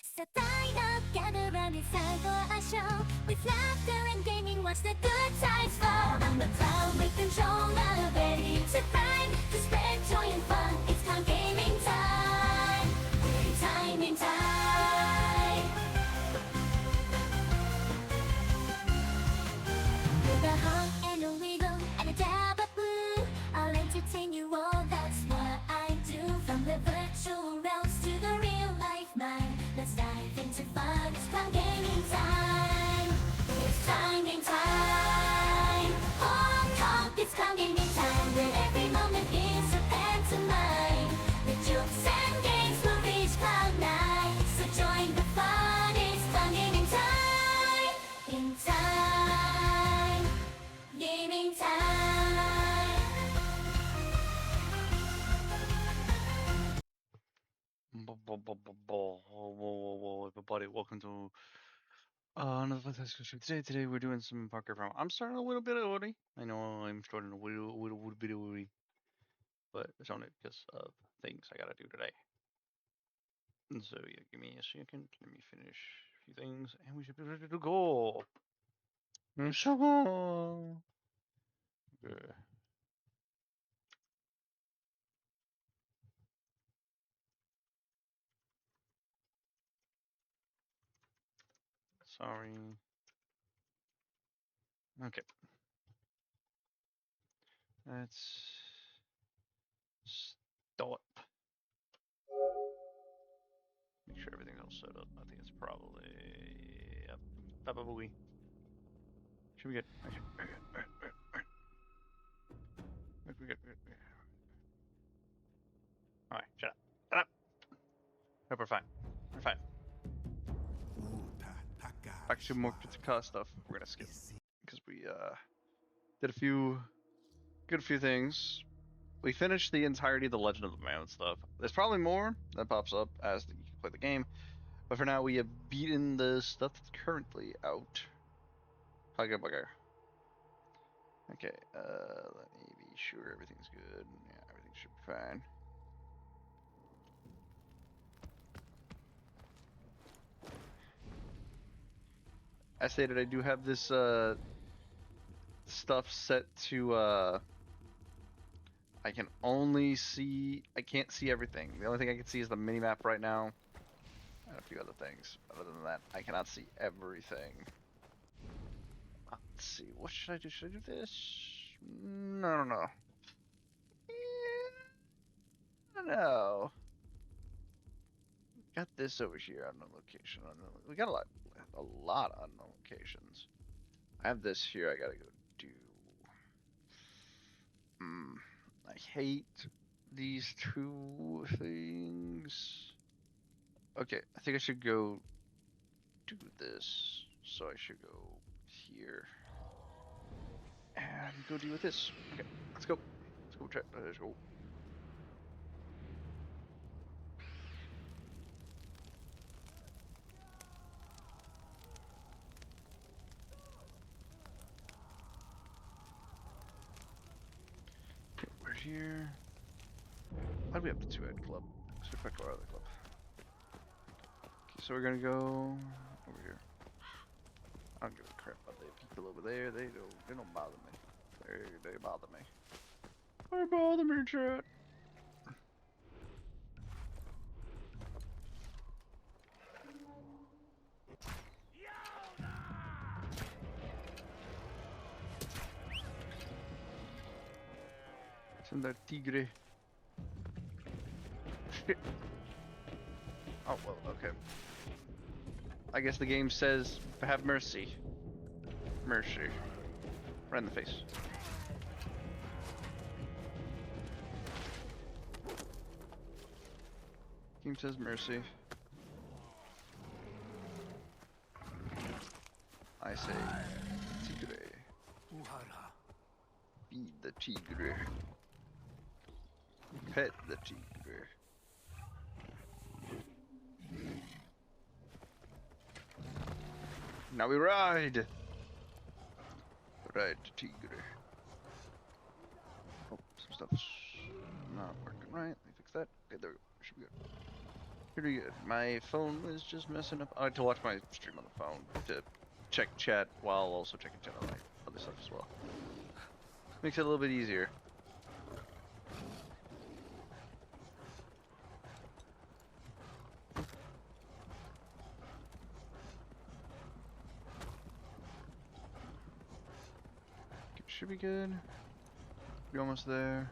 So tied up, gather round and for a show. With laughter and gaming, watch the good times flow. On the cloud with controller, ready to climb. To spread joy and fun, it's cloud gaming time. Timing time. With a honk and a wiggle and a dab of blue, I'll entertain you all, that's what I do. From the virtual realms to the real life mind, let's dive into fun, it's cloud gaming time. It's timing time. Honk honk, it's cloud gaming time. Where every moment is a pantomime. The jokes and games will reach cloud nine. So join the fun, it's cloud gaming time. In time. Gaming time. Everybody, welcome to another fantastic show. Today we're doing some Parker Primal. I'm starting a little bit early. I know I'm starting a little bit early, but it's only because of things I gotta do today. And so yeah, give me a second. Let me finish a few things, and we should be ready to go. So, okay. Sorry. Okay. Let's start. Make sure everything's all set up. I think it's probably yep. Probably should be good. Okay. We're good. All right, shut up. Shut up. Hope we're fine. We're fine. Back to more Kitsuka stuff. We're gonna skip because we did a few things. We finished the entirety of the Legend of the Mammoth stuff. There's probably more that pops up as you play the game, but for now we have beaten the stuff that's currently out. Bugger. Okay, let me be sure everything's good. Yeah, everything should be fine. I stated I do have this stuff set to I can't see everything. The only thing I can see is the mini map right now and a few other things. Other than that, I cannot see everything. Let's see, what should I do? Should I do this? No. No. Got this over here on the location. We got a lot on the locations. I have this here I gotta go do. I hate these two things. Okay, I think I should go do this. So I should go here and go deal with this. Okay, let's go. Let's go check. Let's go. Okay, we're here. Why do we have the two-head club? Let's go back to our other club. Okay, so we're gonna go over here. I don't give a crap about the people over there. They don't bother me. They bother me. They bother me, chat. Send that tigre. Shit. Oh well, okay. I guess the game says have mercy. Mercy. Right in the face. Game says mercy. I say tigre. Feed the tigre. Pet the tigre. Now we ride! Ride the tigre. Oh, some stuff's not working right. Let me fix that. Okay, there we go. Should be good. Pretty good. My phone was just messing up. I like to watch my stream on the phone to check chat while also checking chat on my other stuff as well. Makes it a little bit easier. Should be good. Be almost there.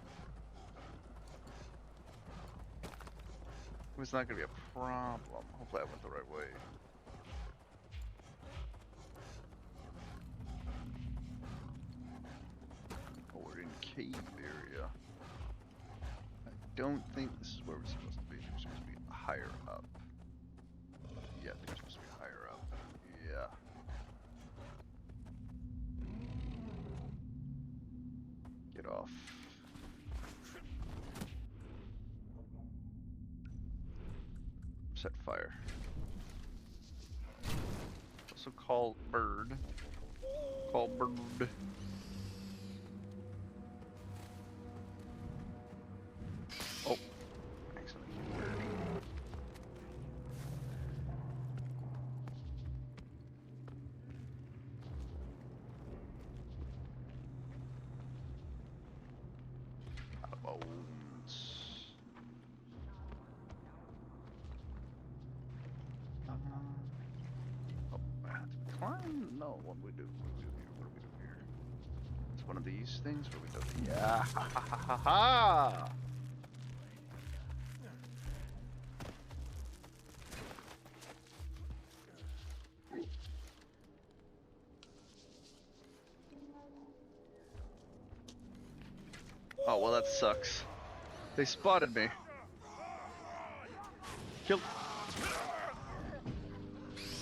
It's not gonna be a problem. Hopefully I went the right way. Oh, we're in cave area. I don't think this is where we're supposed to be. We're supposed to be higher up. Yeah, I think we're supposed to be higher up. Yeah. Get off. Set fire. Also call bird. Call bird. Oh. Accidentally hit bird. Out of bones. Oh, I have to climb? No, what do we do? What do we do here? What do we do here? It's one of these things where we do. Yeah, ha ha ha ha ha! Oh, well, that sucks. They spotted me. Killed.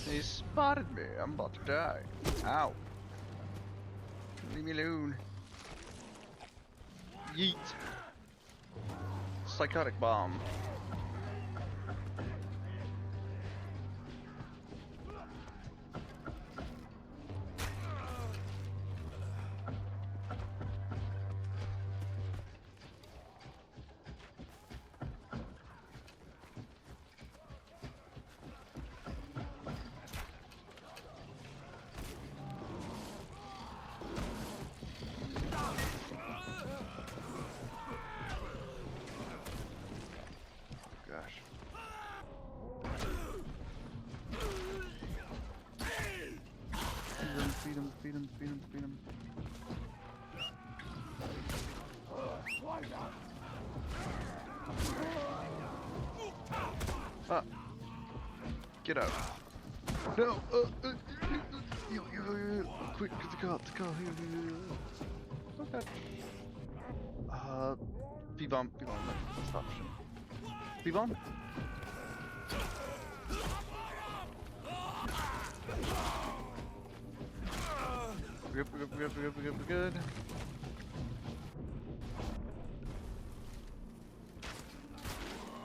They spotted me. I'm about to die. Ow. Leave me alone. Yeet. Psychotic bomb. Gosh. Feed him, feed him, feed him, feed him. Ah. Get out. No! Quick, get the car, Okay. B-bomb, that's the option. B-bomb? We're good.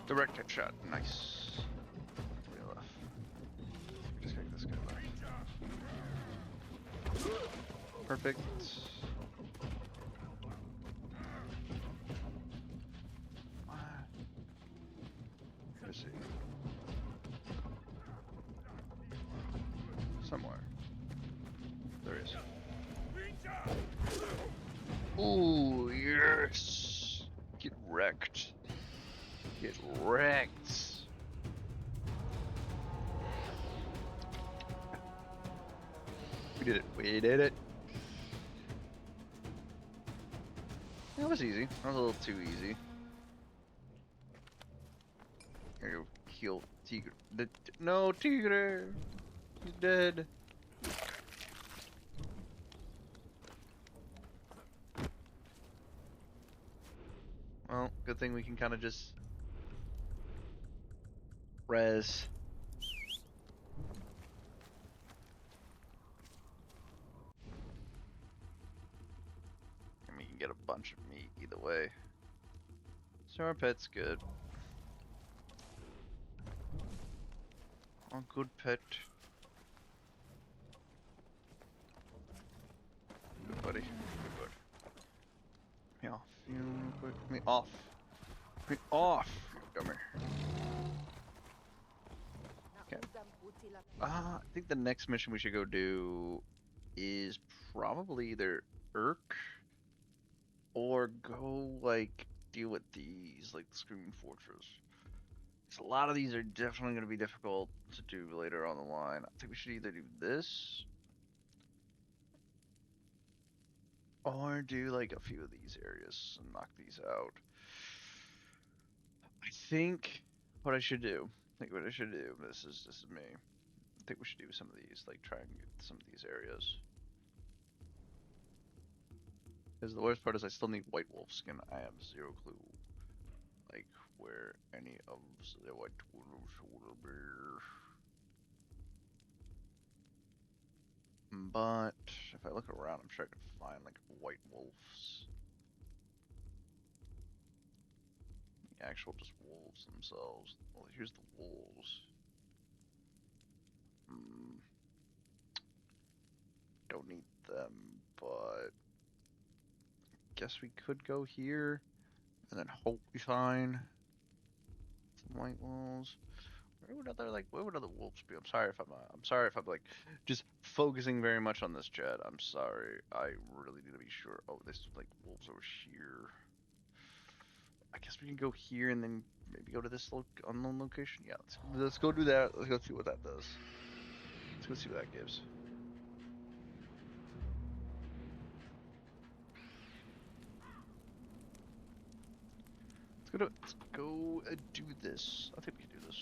Direct headshot, nice. We left. Just get this guy left. Perfect. Let's see. Somewhere. There is. Ooh, yes! Get wrecked. Get wrecked. We did it. We did it. That was easy. That was a little too easy. Here you go. Kill Tigre. No, Tigre! He's dead. Well, good thing we can kind of just res. And we can get a bunch of meat either way. So our pet's good. Oh, good pet. Good buddy. Good buddy. Me off. You real quick. Me off. Me off. You dummy. I think the next mission we should go do is probably either Urk or go like deal with these, like the Screaming Fortress. So a lot of these are definitely going to be difficult to do later on the line. I think we should either do this or do like a few of these areas and knock these out. I think what I should do. This is me. I think we should do some of these, like try and get some of these areas. Because the worst part is I still need white wolf skin. I have zero clue, like where any of the white wolves will be. But if I look around, I'm sure I can find like white wolves. The actual just wolves themselves. Well, here's the wolves. Don't need them, but guess we could go here and then hope we find some white wolves. Where would other wolves be? I'm sorry if I'm like just focusing very much on this jet. I'm sorry. I really need to be sure. Oh, there's like wolves over here. I guess we can go here and then maybe go to this unknown location. Yeah, let's go do that. Let's go see what that does. Let's go see what that gives. Let's go do this. I think we can do this.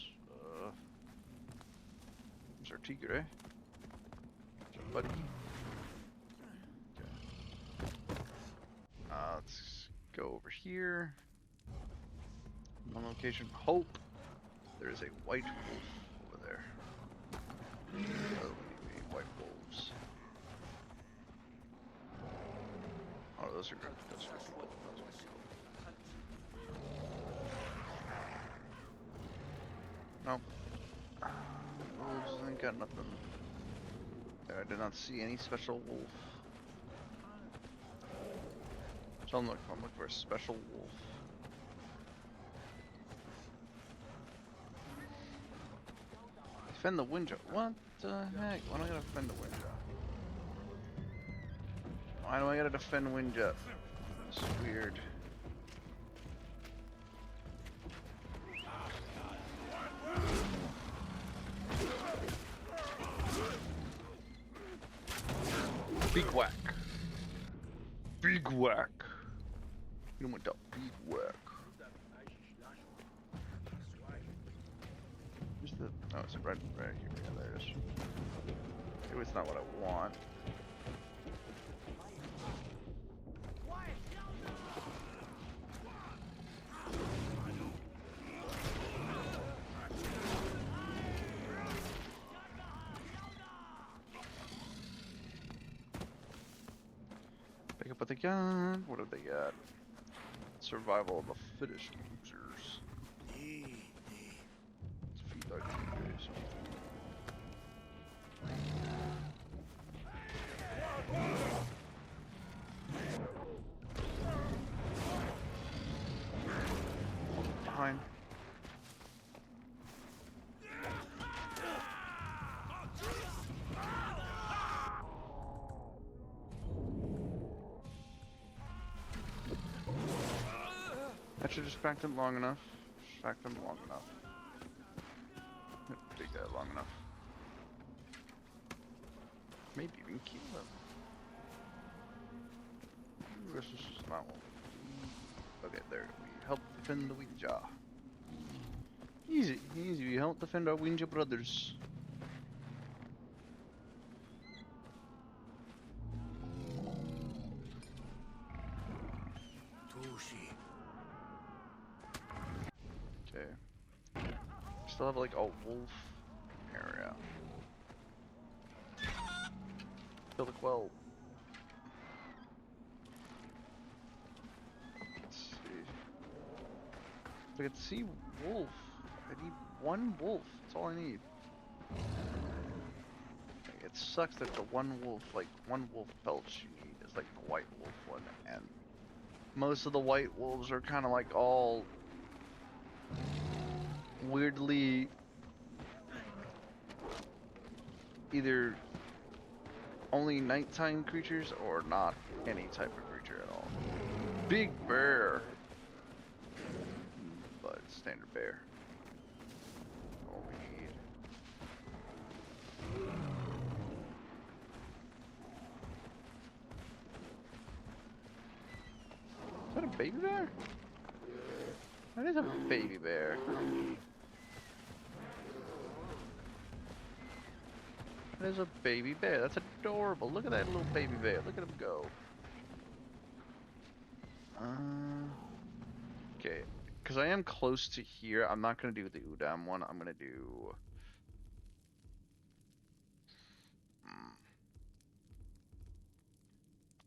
Is our Tigre? Is our buddy? Okay. Let's go over here. One location. Hope there is a white wolf over there. Oh, we need white wolves. Oh, those are good. Those are good. Those are good. Nope. Wolves ain't got nothing. There, I did not see any special wolf. So I'm looking for a special wolf. Defend the Windjaw. What the heck? Why do I gotta defend the Windjaw? Why do I gotta defend Windjaw? This is weird. Big whack. Big whack. You don't want that big whack. Where's the... Oh, it's right here. Yeah, there it is. Maybe it's not what I want. Pick up what they got. What have they got? Survival of the fittest losers. Let's feed our tigers. Behind. That should distract them long enough. Distract them long enough. Take that long enough. Maybe even kill them. This is just not what we... Okay, there. We help defend the Windjaw. Easy, easy. We help defend our Windjaw brothers. Okay. Still have like a wolf area. Kill the quell. Let's see. If I could see wolf. I need one wolf. That's all I need. It sucks that the one wolf pelt you need is like the white wolf one, and most of the white wolves are kind of like all weirdly either only nighttime creatures or not any type of creature at all. Big bear, but standard bear. All we need. Is that a baby bear? That is a baby bear. That is a baby bear. That's adorable. Look at that little baby bear. Look at him go. Okay. Because I am close to here. I'm not going to do the Udam one. I'm going to do...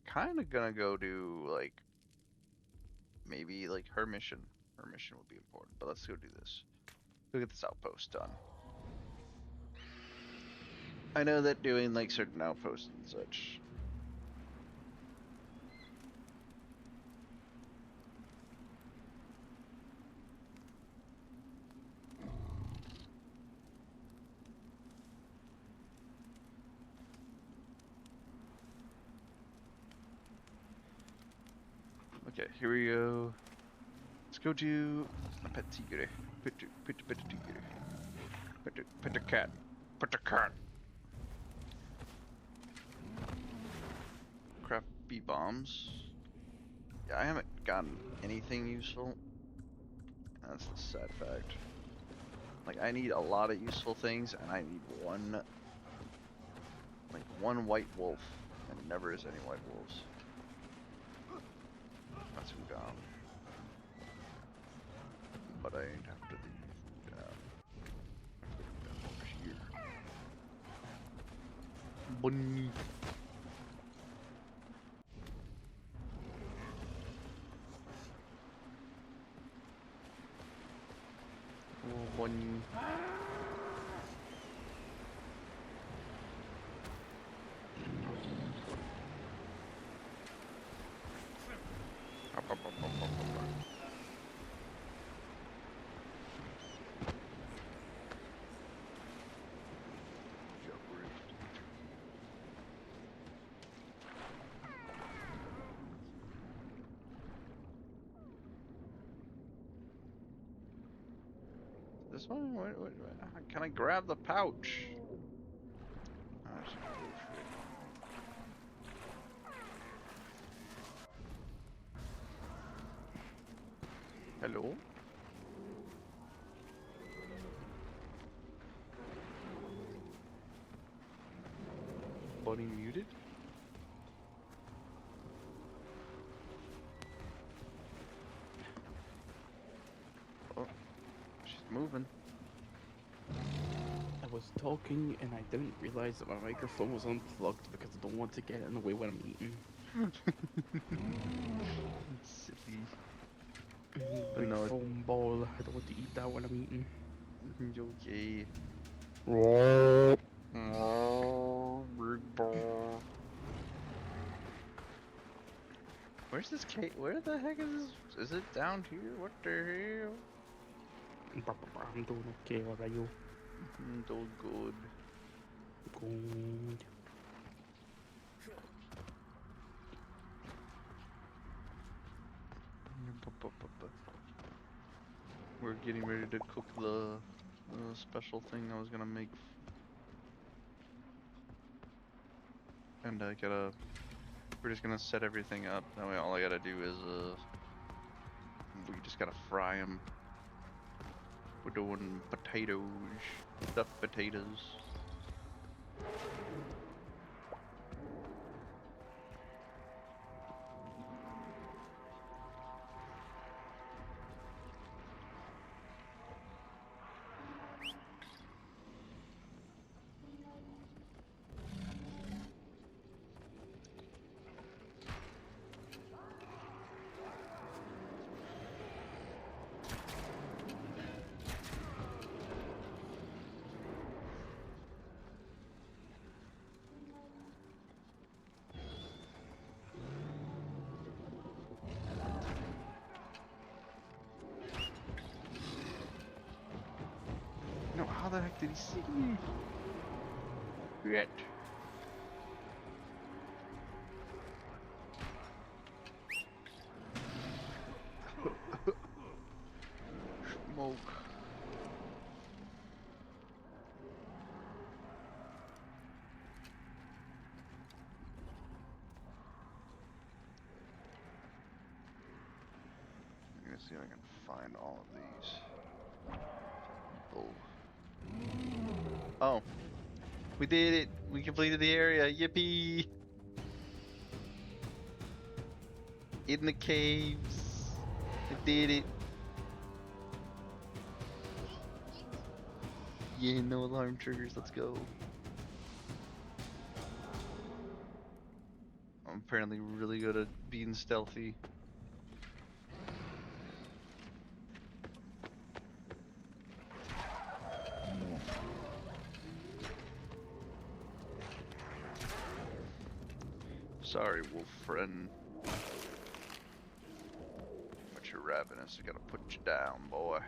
kind of going to go do, like... maybe, like, her mission. Her mission would be important. But let's go do this. Go get this outpost done. I know that doing, like, certain outposts and such... Okay, here we go. Let's go to a pet tigre. Pet tigre. Pet a cat. Pet a cat. Craft bee bombs. Yeah, I haven't gotten anything useful. That's the sad fact. Like, I need a lot of useful things, and I need one, like, one white wolf, and never is any white wolves. That's who down. But I ain't have to leave down. Over here. Bunny. Oh, bunny. This one? Wait, can I grab the pouch? Oh, that's bullshit. Hello? Bunny muted? Oh, she's moving. I was talking and I didn't realize that my microphone was unplugged because I don't want to get in the way when I'm eating. Silly. Big No. foam ball. I don't want to eat that when I'm eating. Okay. Whoa. Oh, big ball. Where's this cake? Where the heck is this? Is it down here? What the hell? I'm doing okay, what are you? Doing good. Good. We're getting ready to cook the special thing I was gonna make. And we're just gonna set everything up. That way all I gotta do is, we just gotta fry them. We're doing potatoes, stuffed potatoes. No, how the heck did he see me? Shit. Smoke. I'm gonna see if I can find all of these. Oh, we did it! We completed the area. Yippee! In the caves. I did it. Yeah, no alarm triggers. Let's go. I'm apparently really good at being stealthy. Sorry, wolf friend. But you're ravenous. I gotta put you down, boy.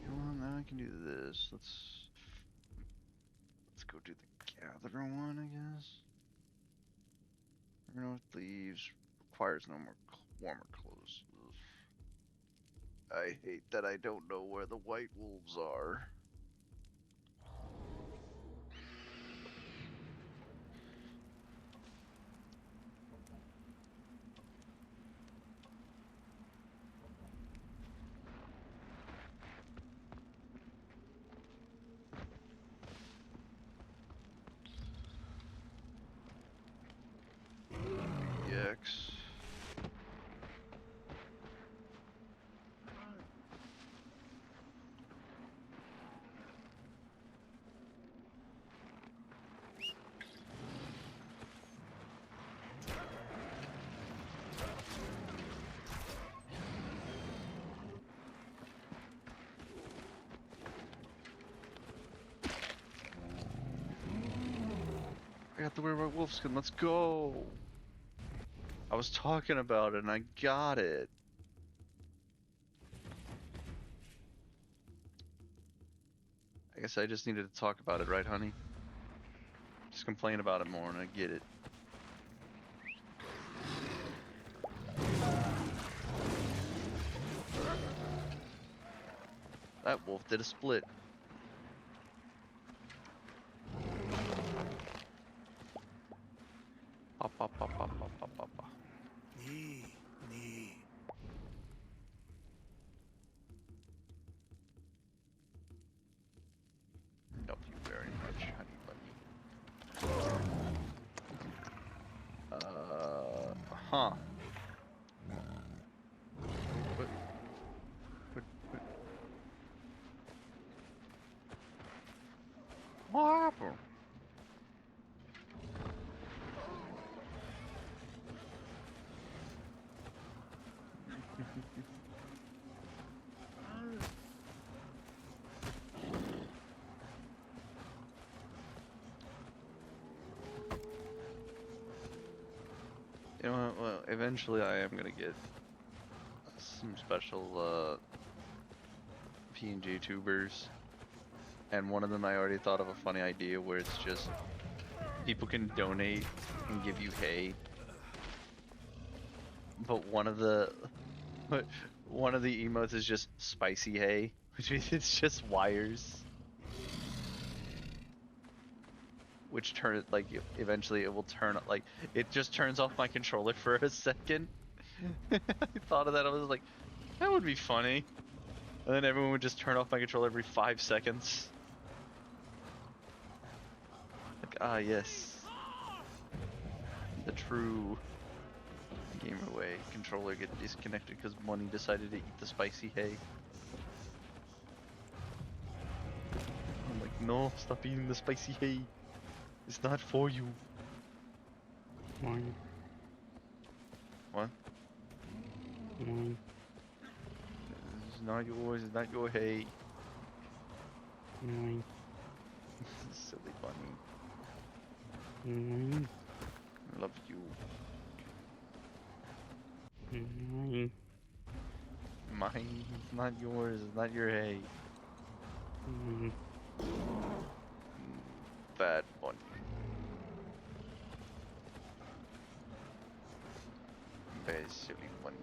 Come on, now I can do this. Let's go do the gatherer one, I guess. You know, with leaves requires no more warmer clothes. Ugh. I hate that I don't know where the white wolves are. EX. I got the weird wolf skin. Let's go. I was talking about it and I got it. I guess I just needed to talk about it, right, honey? Just complain about it more and I get it. That wolf did a split. Pop, pop, pop, pop, pop, pop, pop, pop. Love you very much, honey bunny. Huh. What? What? What happened? You know what? Well, eventually I am gonna get some special PNG tubers, and one of them I already thought of a funny idea where it's just people can donate and give you hay, but one of the emotes is just spicy hay, which means it's just wires. Which turn it like eventually it will turn like it just turns off my controller for a second. I thought of that. I was like, that would be funny. And then everyone would just turn off my controller every 5 seconds. Like, ah, yes. The true gamer way. Controller get disconnected because Money decided to eat the spicy hay. I'm like, no, stop eating the spicy hay. It's not for you. Mine. What? Mine. It's not yours, it's not your hay. Mine. Silly bunny. Mm, Love you. mm, Mine, it's not yours, it's not your hay. mm. Bad bunny. Bad silly bunny.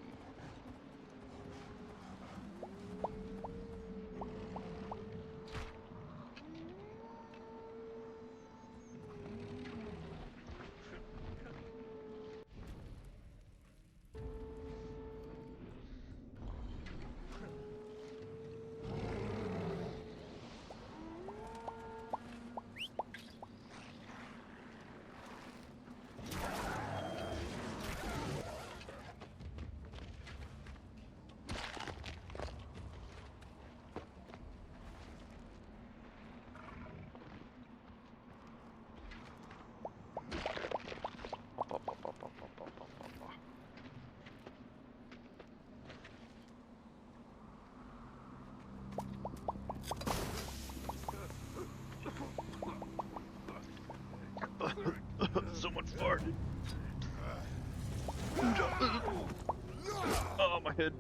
Someone farted. Oh, my head.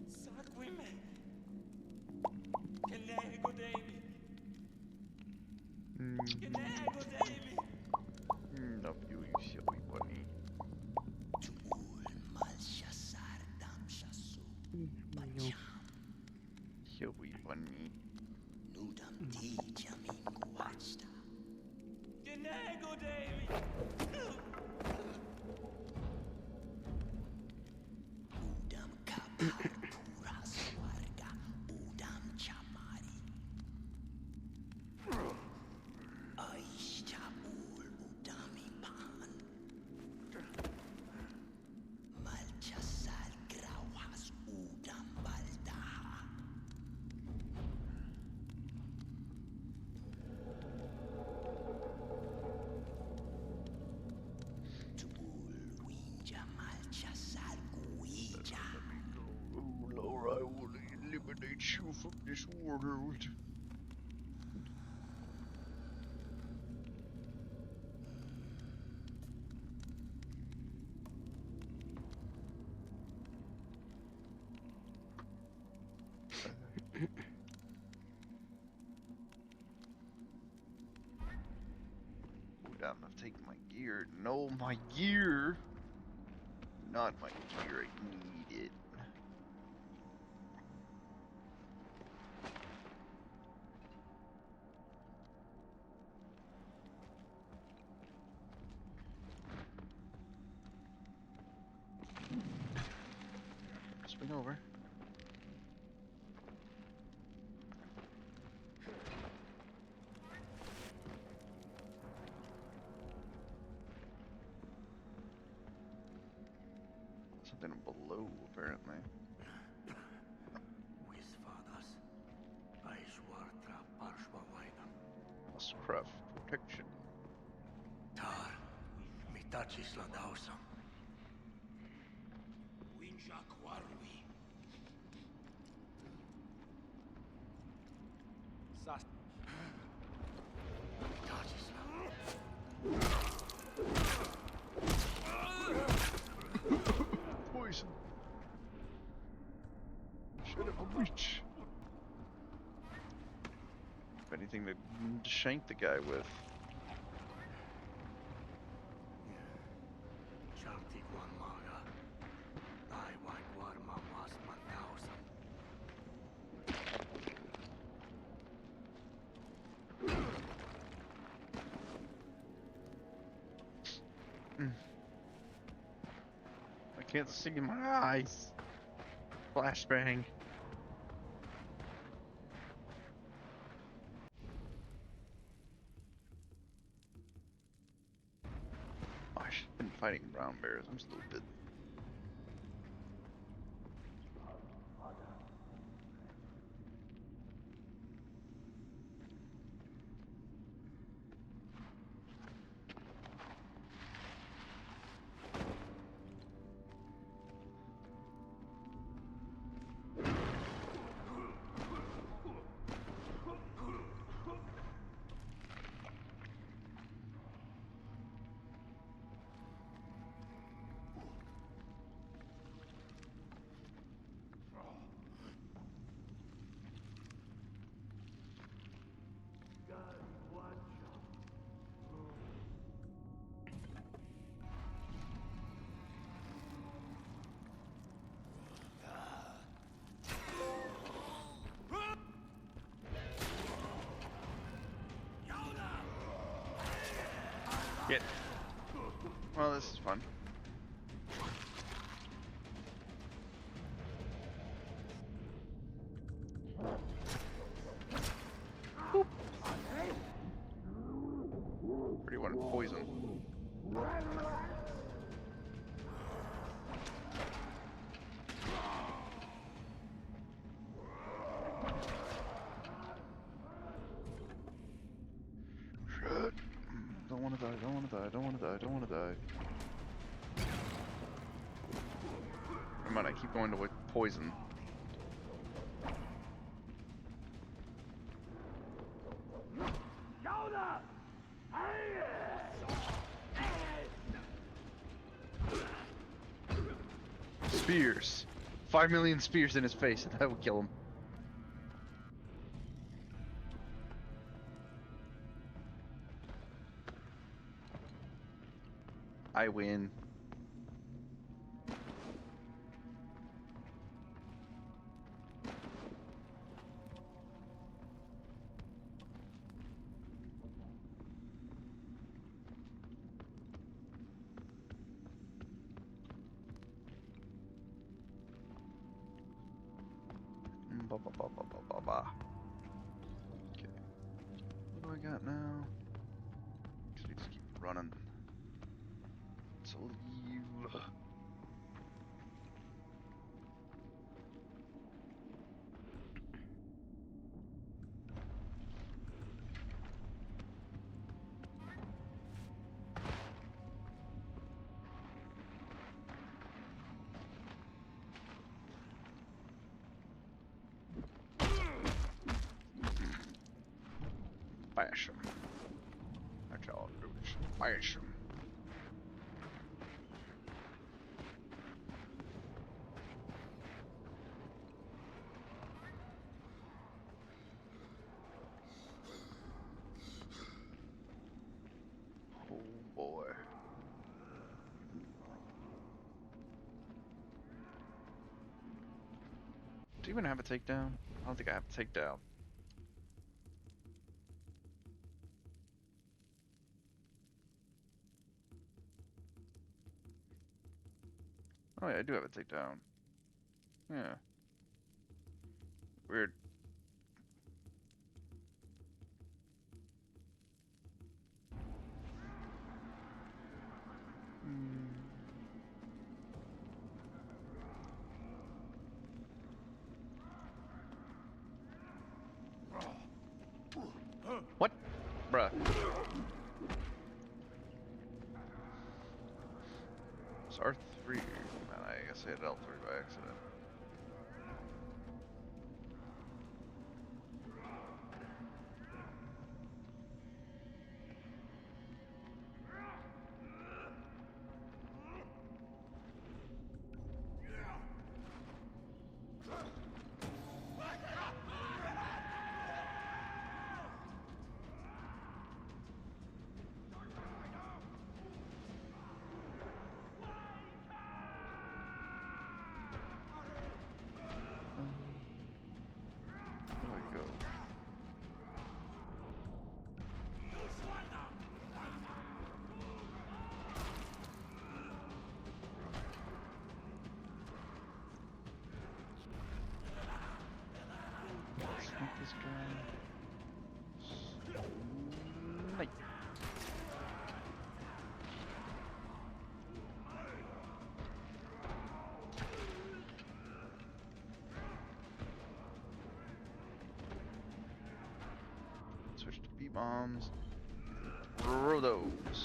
Seguime! Che nego, Davy! Che nego, Davy! Love you, you silly bunny. Mm, Silly bunny. Che nego, Davy! Let me go. Oh, Laura, I will eliminate you from this world. Oh, damn, I've taken my gear. No, my gear! Not my gear, I need it. Swing over. Something below, apparently. Must craft protection. Winja quarui! Sas... Poison! Shut up, a witch! If anything to shank the guy with. I can't see my eyes. Flashbang. Oh, I should have been fighting brown bears. I'm stupid. Get. Well, this is fun. Pretty wanted poison. Shit. Don't want to die, don't want to die, don't want to die, don't want to die. Never mind, I keep going to poison. Spears. 5 million spears in his face, and that would kill him. I win. Ba, ba, ba, ba, ba, ba, ba. Okay. What do I got now? Actually, just keep running. To leave. Bash him. That's all I do is bash him. Oh boy. Do you even have a takedown? I don't think I have a takedown. Oh yeah, I do have a takedown. Yeah. Weird. Hmm. What? Bruh. It's R3. Man, I guess I hit L3 by accident. There we go. Smoke this guy. Night. Switch to B-bombs. Throw those.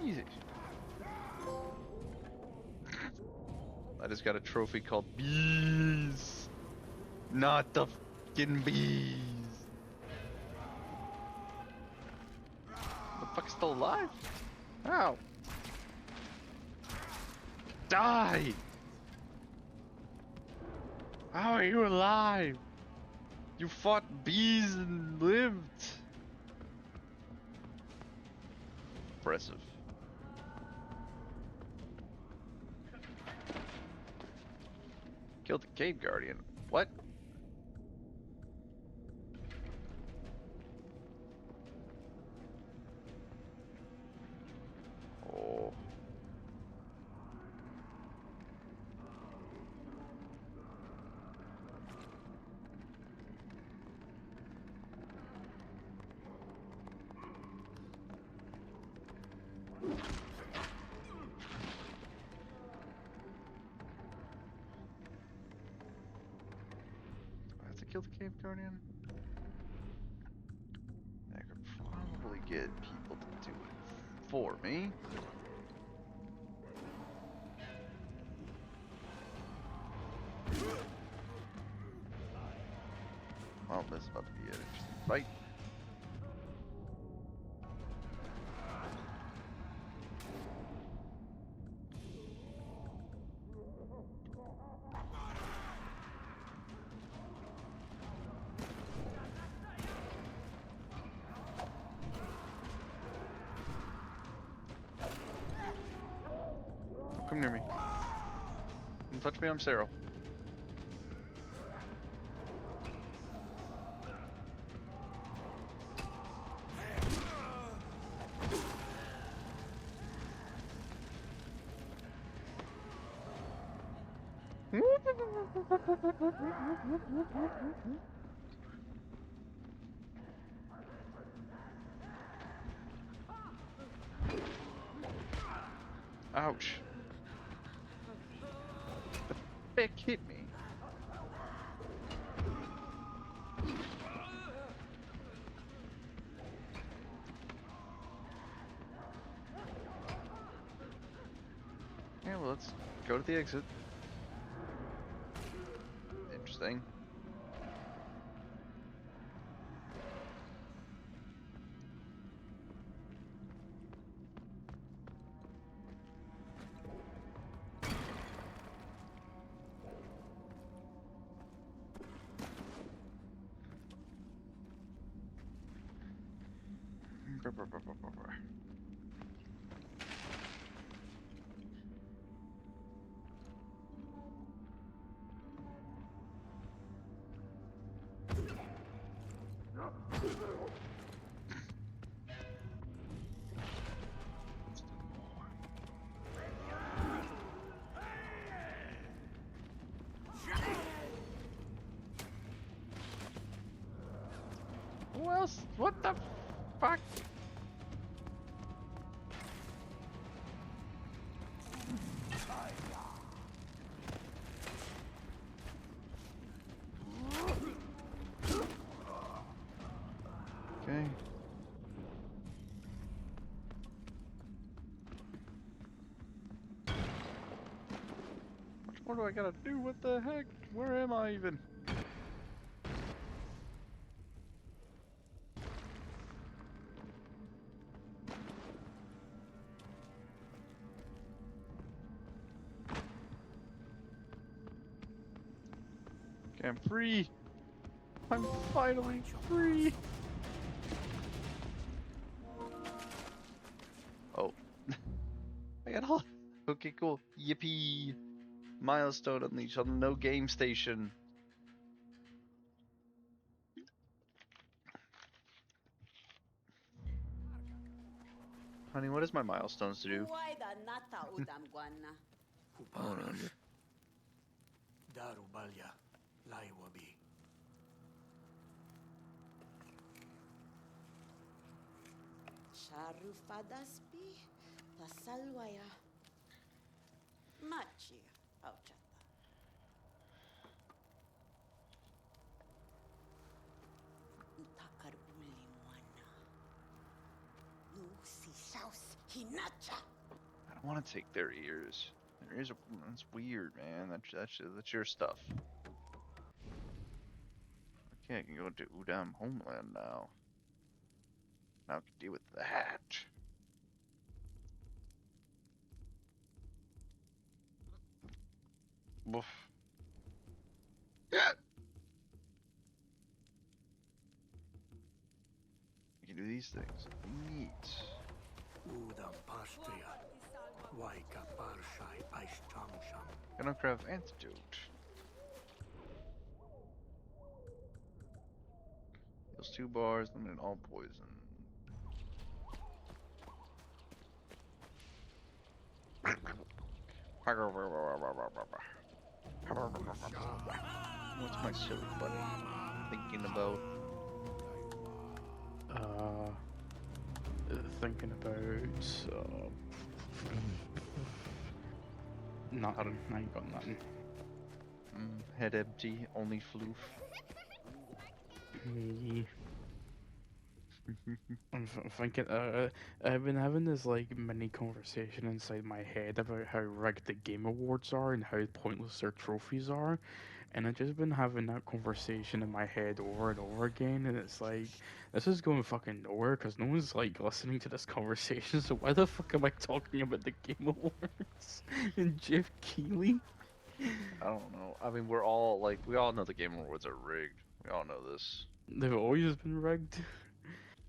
Easy. I just got a trophy called Bees. Not the fucking bees. The fuck's still alive? How? Die! How are you alive? You fought bees and lived. Impressive. Killed the cave guardian. What? kill the cave guardian? I could probably get people to do it for me. Well, this is about to be an interesting fight. Don't come near me. Don't touch me, I'm Cyril. Ouch. The frick hit me. Yeah, well, let's go to the exit. Interesting. Who else? What the fuck? Okay. What more do I gotta do? What the heck? Where am I even? Okay, I'm free. I'm finally free. Oh. I got all. Okay, cool. Yippee. Milestone unleashed on the no game station. Honey, what is my milestones to do? Uparash. Darubalya. Laiwabi. Sharufadaspi, Pasalwaya, Machi, Auchata. Takar Ulimwana. Lucy South Hinacha. I don't want to take their ears. Their ears are. That's weird, man. That's your stuff. Okay, I can go to Udam Homeland now. Now I can deal with that. Woof. Yeah. You can do these things. Neat. Udam Pastria. Waika Parshai Aishtamsham. Gunocraft antidote. Heals 2 bars, limited all poison. What's my silly buddy thinking about? Thinking about nothing. I ain't got nothing. Head empty, only floof. Me. I'm thinking. I've been having this like mini conversation inside my head about how rigged the Game Awards are and how pointless their trophies are, and I've just been having that conversation in my head over and over again, and it's like this is going fucking nowhere because no one's like listening to this conversation. So why the fuck am I talking about the Game Awards and Jeff Keighley? I don't know. I mean, we're all like, we all know the Game Awards are rigged. We all know this. They've always been rigged.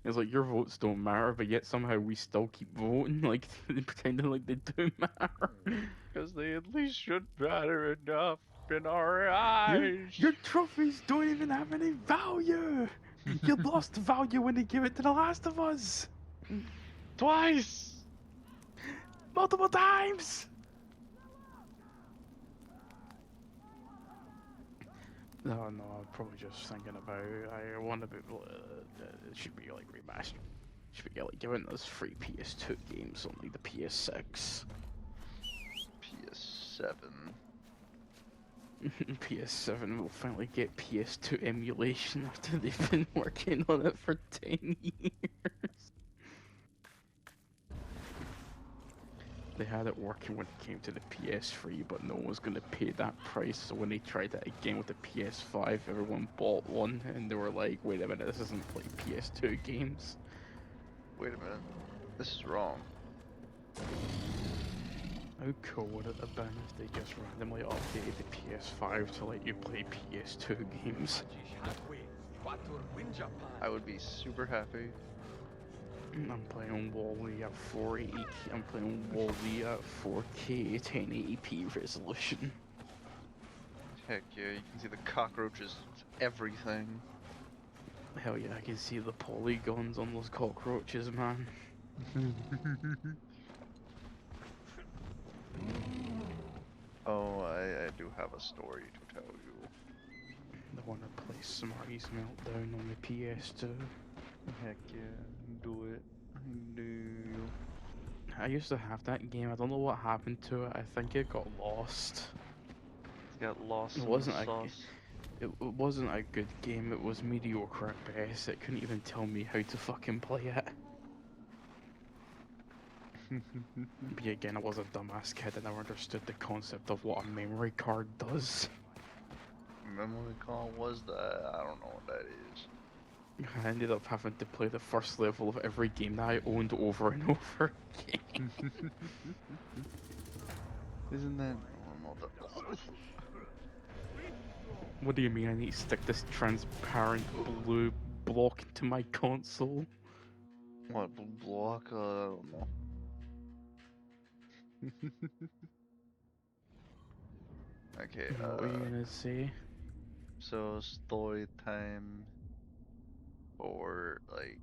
It's like your votes don't matter, but yet somehow we still keep voting, like pretending like they do matter. Because they at least should matter enough in our Your eyes. your trophies don't even have any value. You lost value when they gave it to The Last of Us. Twice! Multiple times. No, I'm probably just thinking about. I want to be. It should be like remastered. Should be like giving us free PS2 games on like the PS6. PS7. PS7 will finally get PS2 emulation after they've been working on it for 10 years. They had it working when it came to the PS3, but no one was going to pay that price. So when they tried that again with the PS5, everyone bought one, and they were like, wait a minute, this isn't like PS2 games. Wait a minute. This is wrong. How cool would it have been if they just randomly updated the PS5 to let you play PS2 games? I would be super happy. I'm playing Wally at 480. I'm playing Wally at 4K 1080p resolution. Heck yeah, you can see the cockroaches, everything. Hell yeah, I can see the polygons on those cockroaches, man. Oh, I do have a story to tell you. I want to play Smarty's Meltdown on the PS2. Heck yeah, do it. Do. I used to have that game. I don't know what happened to it. I think it got lost. Got lost It in wasn't the a, sauce. it wasn't a good game. It was mediocre at best. It couldn't even tell me how to fucking play it. But again, I was a dumbass kid. I never understood the concept of what a memory card does. Memory card was that? I don't know what that is. I ended up having to play the first level of every game that I owned over and over again. Isn't that? I don't know that. What do you mean I need to stick this transparent blue block into my console? What block? I don't know. Okay. What were you gonna say? So story time for like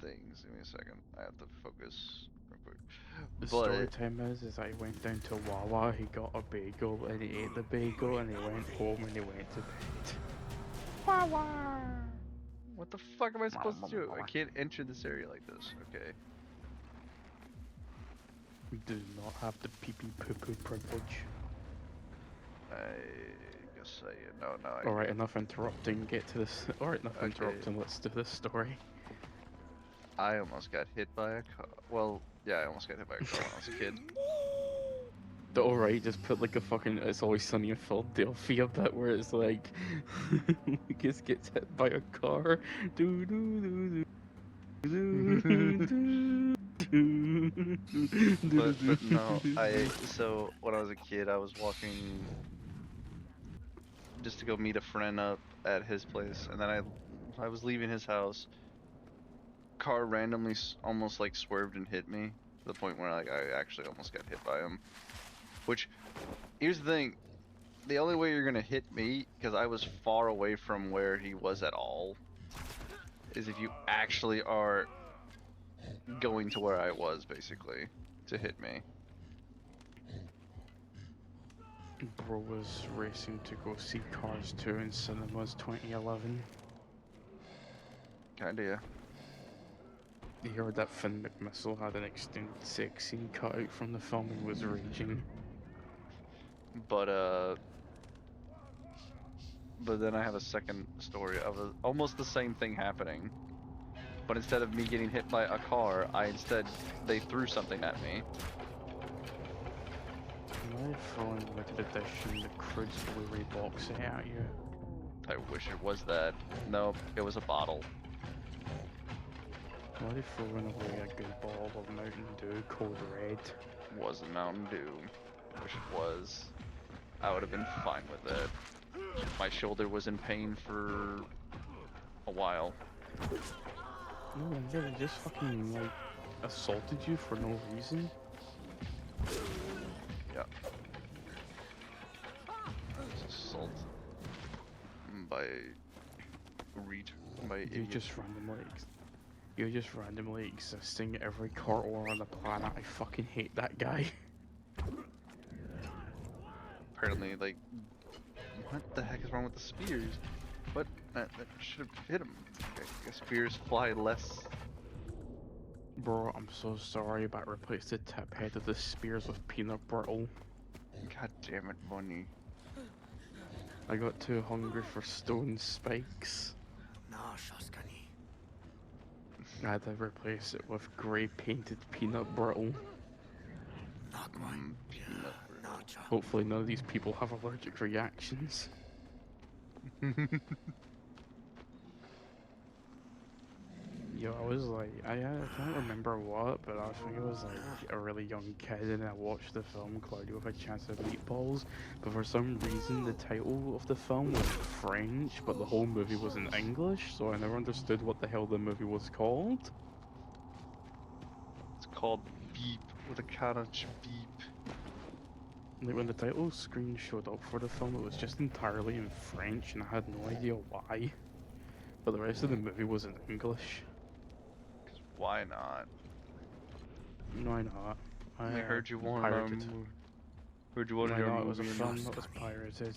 things. Give me a second. I have to focus real quick. The But story time is I went down to Wawa, he got a bagel, and he ate the bagel, and he went home and he went to bed. Wawa! what the fuck am I supposed to do? I can't enter this area like this. Okay. Do not have the pee-pee poo-poo privilege. I guess I no. Alright, enough interrupting, get to this. Alright, enough Okay. interrupting, let's do this story. I almost got hit by a car. Well, yeah, I almost got hit by a car when I was a kid. Alright, just put like a fucking It's Always Sunny in Philadelphia bit where it's like Lucas gets hit by a car. Do do do do do do do. But no, so when I was a kid, I was walking just to go meet a friend up at his place, and then I was leaving his house. Car randomly almost like swerved and hit me to the point where like I actually almost got hit by him. Which, here's the thing, the only way you're gonna hit me, because I was far away from where he was at all, is if you actually are going to where I was, basically, to hit me. Bro was racing to go see Cars 2 in cinemas 2011. Kinda, yeah. He heard that Finn McMissile had an extended sex scene cut out from the film and was raging. But, but then I have a second story of almost the same thing happening. But instead of me getting hit by a car, they threw something at me. Am I throwing limited edition the Crud's Blu-ray box set at you? I wish it was that. Nope, it was a bottle. Am I throwing away a good bottle of Mountain Dew Code Red? Wasn't Mountain Dew. Wish it was. I would have been fine with it. My shoulder was in pain for a while. No, they just fucking like assaulted you for no reason. Yeah. Assault by You idiots. you're just randomly existing every car owner on the planet. I fucking hate that guy. Apparently, like, what the heck is wrong with the spears? What? That should have hit him. I guess spears fly less. Bro, I'm so sorry, but replace the tip head of the spears with peanut brittle. God damn it, Bonnie. I got too hungry for stone spikes. Nashaskani. I had to replace it with grey painted peanut brittle. Nakwai. Peanut Nacha. Hopefully none of these people have allergic reactions. Yo, I was like, I can't remember what, but I think I was like a really young kid and I watched the film Cloudy with a Chance of Meatballs, but for some reason the title of the film was French, but the whole movie was in English, so I never understood what the hell the movie was called. It's called Beep with a carriage beep. Like when the title screen showed up for the film, it was just entirely in French and I had no idea why. But the rest of the movie was in English. Why not? No, I know. I heard you wanted pirated. heard you wanted I your know it was a movie. film that was pirated.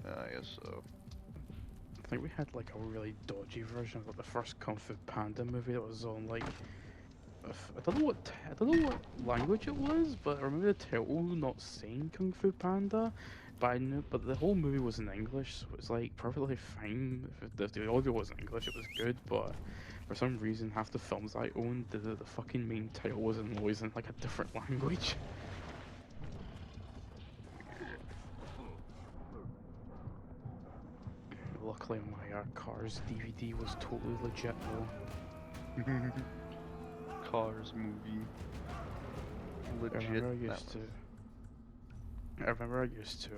I guess so. I think we had like a really dodgy version of like, the first Kung Fu Panda movie that was on like I don't know what language it was, but I remember the title not saying Kung Fu Panda, but I knew, but the whole movie was in English, so it was like perfectly fine. If the audio was in English, it was good, but for some reason, half the films I owned, the fucking main title was always in like a different language. Luckily, my Cars DVD was totally legit though. Cars movie. Legit. I remember I used to,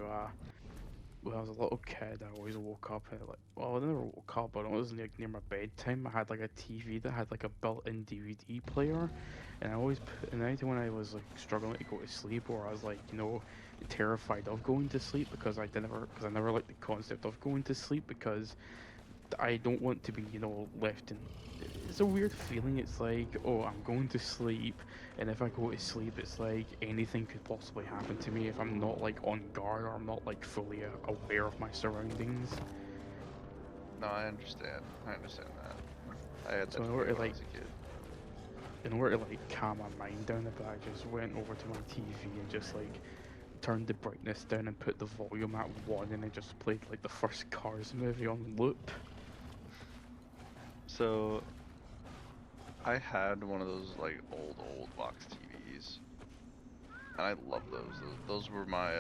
when I was a little kid, I always woke up and like, well, I never woke up, but when it was like near my bedtime, I had like a TV that had like a built-in DVD player, and I always put, and anytime when I was like struggling to go to sleep, or I was like, you know, terrified of going to sleep because I never liked the concept of going to sleep because I don't want to be, you know, left in. It's a weird feeling. It's like, oh, I'm going to sleep, and if I go to sleep, it's like anything could possibly happen to me if I'm not like on guard or I'm not like fully aware of my surroundings. No, I understand. I understand that. I had that So fear when I was a kid. in order to like calm my mind down a bit, I just went over to my TV and just like turned the brightness down and put the volume at 1, and I just played like the first Cars movie on loop. So, I had one of those like old box TVs, and I love those. Those were my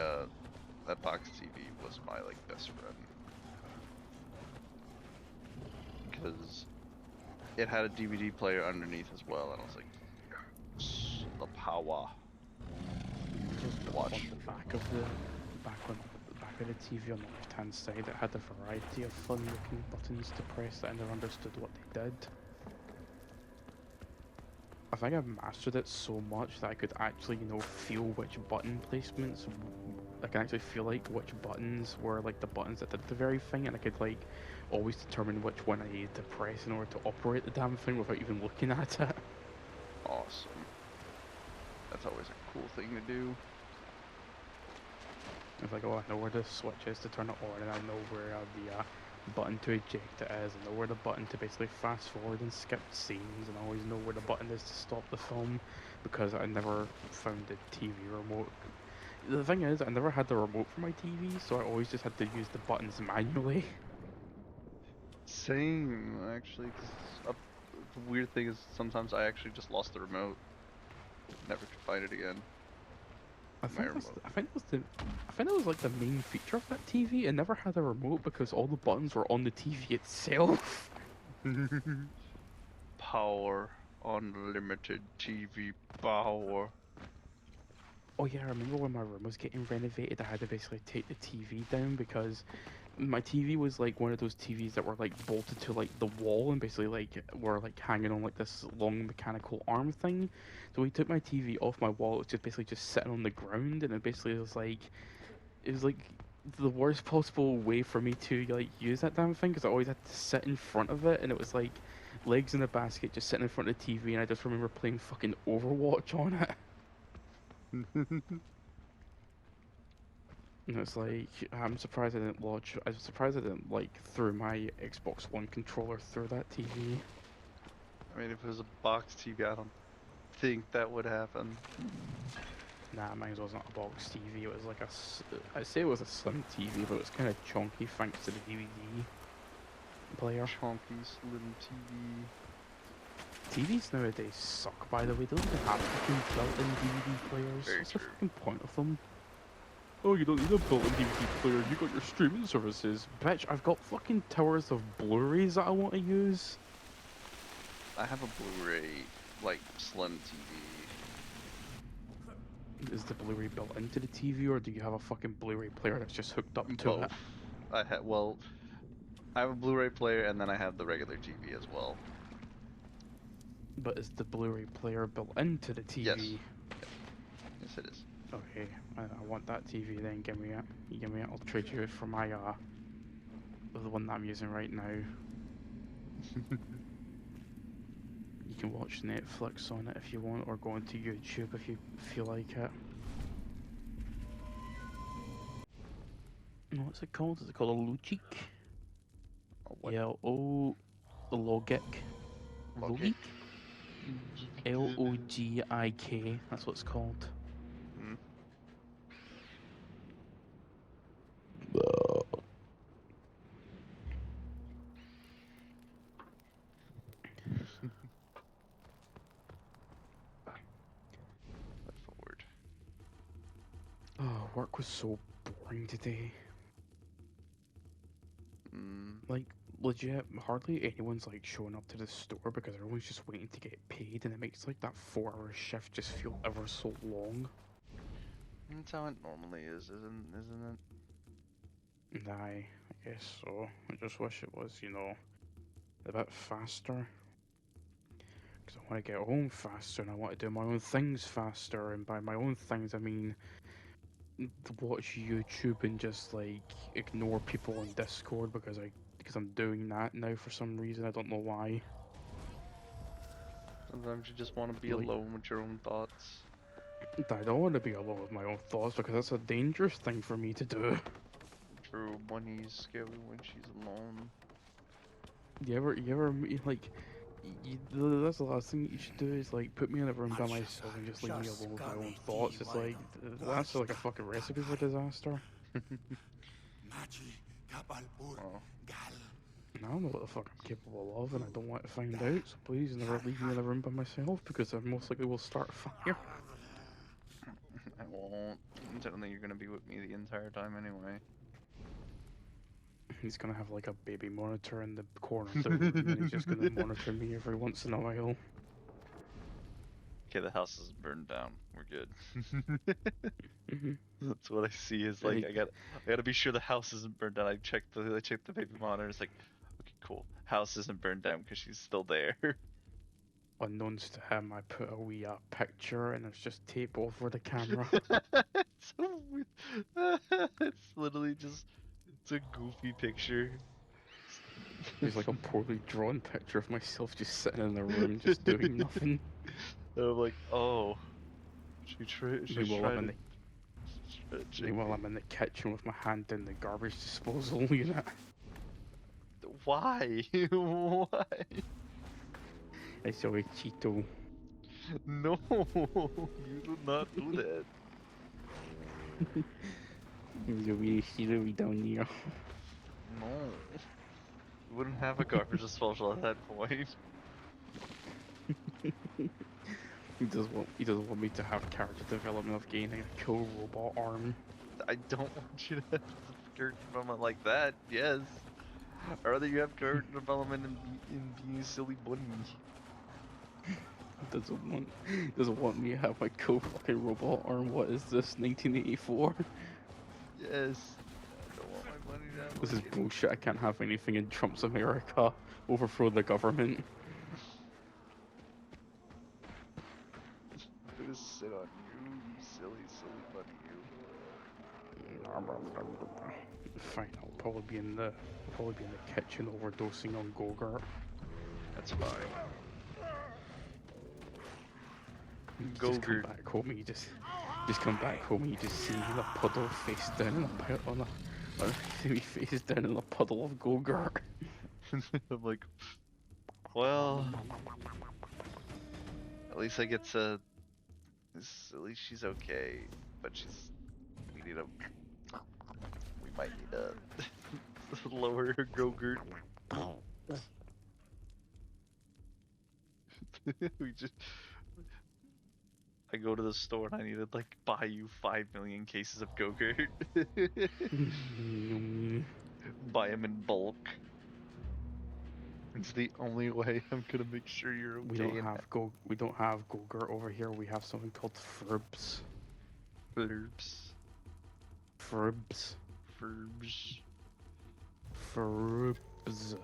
that box TV was my like best friend because it had a DVD player underneath as well, and I was like, yes, the power. Just Watch. on the back of the back of the TV on the left hand side, it had a variety of fun looking buttons to press that I never understood what they did. I think I've mastered it so much that I could actually, you know, feel which button placements. I can actually feel like which buttons were like the buttons that did the very thing, and I could like always determine which one I needed to press in order to operate the damn thing without even looking at it. Awesome. That's always a cool thing to do. It's like, oh, I know where the switch is to turn it on, and I know where the button to eject it is, I know where the button to basically fast forward and skip scenes, and I always know where the button is to stop the film, because I never found the TV remote the thing is, I never had the remote for my TV, so I always just had to use the buttons manually. Same, actually, because the weird thing is sometimes I actually just lost the remote. Never could find it again. I My think that's, remote. I think that was like the main feature of that TV. It never had a remote because all the buttons were on the TV itself. Power. Unlimited TV power. Oh yeah, I remember when my room was getting renovated, I had to basically take the TV down because my TV was like one of those TVs that were like bolted to like the wall and basically like were like hanging on like this long mechanical arm thing. So we took my TV off my wall. It was just basically just sitting on the ground, and it was like the worst possible way for me to like use that damn thing because I always had to sit in front of it, and it was like legs in a basket just sitting in front of the TV, and I just remember playing fucking Overwatch on it. And it's like I'm surprised I didn't launch. I'm surprised I didn't like throw my Xbox One controller through that TV. I mean, if it was a box TV, I don't think that would happen. Nah, mine wasn't a box TV. It was like I'd say it was a slim TV, but it was kind of chunky thanks to the DVD player. Chunky, slim TV. TVs nowadays suck, by the way. They don't even have fucking built-in DVD players. Very What's the true. fucking point of them? Oh, you don't need a built-in DVD player. You got your streaming services. Bitch, I've got fucking towers of Blu-rays that I want to use. I have a Blu-ray, like, slim TV. Is the Blu-ray built into the TV, or do you have a fucking Blu-ray player that's just hooked up to Both. it? I have a Blu-ray player, and then I have the regular TV as well. But is the Blu-ray player built into the TV? Yes. Yes, it is. Okay, I want that TV then. Give me it. You give me it. I'll trade you it for my the one that I'm using right now. You can watch Netflix on it if you want, or go onto YouTube if you feel like it. What's it called? Is it called a Logic? Oh, what? Yeah, Logic. Okay. Logik. That's what it's called. Hmm. Fast forward. Oh, work was so boring today. Mm. Like, legit, hardly anyone's like showing up to the store because everyone's just waiting to get paid, and it makes like that 4-hour shift just feel ever so long. That's how it normally is, isn't it? And I guess so. I just wish it was, a bit faster. Because I want to get home faster, and I want to do my own things faster, and by my own things I mean watch YouTube and just like ignore people on Discord because I'm doing that now for some reason. I don't know why. Sometimes you just want to be Like, alone with your own thoughts. I don't want to be alone with my own thoughts because that's a dangerous thing for me to do. True, Bunny's scary when she's alone. Like, that's the last thing you should do is like put me in a room by myself and just leave me alone with my own thoughts. It's like that's like a fucking recipe for disaster. Oh. And I don't know what the fuck I'm capable of, and I don't want to find out. So please never leave me in a room by myself because I most likely will start a fire. I won't. I don't think you're gonna be with me the entire time anyway. He's gonna have like a baby monitor in the corner of the room, and he's just gonna monitor me every once in a while. Okay, the house is burned down. We're good. Hmm. That's what I see. Is like I gotta be sure the house isn't burned down. I checked the baby monitor. It's like, okay, cool. House isn't burned down because she's still there. Unknowns to him, I put a wee picture, and it's just tape over the camera. It's so weird. It's literally just it's a goofy picture. There's like a poorly drawn picture of myself just sitting in the room, just doing nothing. And I'm like, oh, she's Meanwhile, trying to check Meanwhile, me. I'm in the kitchen with my hand in the garbage disposal unit. Why? Why? I saw a Cheeto. No, you do not do that. He's really down here. No. We wouldn't have a garbage disposal at that point. He doesn't want me to have character development of gaining a cool robot arm. I don't want you to have character development like that, yes. I'd rather you have character development in being a silly bunny. Doesn't want me to have my cool fucking robot arm. What is this? 1984? Yes. I don't want my bunny to have This is like bullshit. I can't have anything in Trump's America. Overthrow the government. Just sit on you, you silly bunny, you. Fine, I'll probably be in the kitchen overdosing on Gogurt. That's fine. You just come Gogurt. back home and you just come back home and you just see me in a puddle face down in a see me face down in a puddle of Gogurt. I'm like, well, at least I get to. At least she's okay, but we might need to lower her Gogurt. I go to the store and I need to like buy you 5 million cases of Gogurt. Buy them in bulk. It's the only way I'm gonna make sure you're okay. We don't have Gogurt over here. We have something called Furbs. Furbs. Furbs. Furbs. Furbs.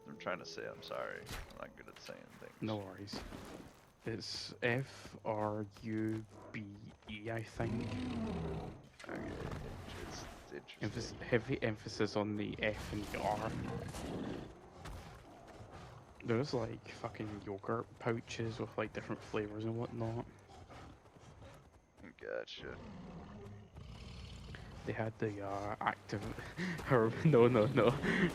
I'm trying to say I'm sorry. I'm not good at saying things. No worries. It's F-R-U-B-E, I think. Okay. It's interesting. Heavy emphasis on the F and the R. There's like fucking yogurt pouches with like different flavors and whatnot. Gotcha. They had the active. No.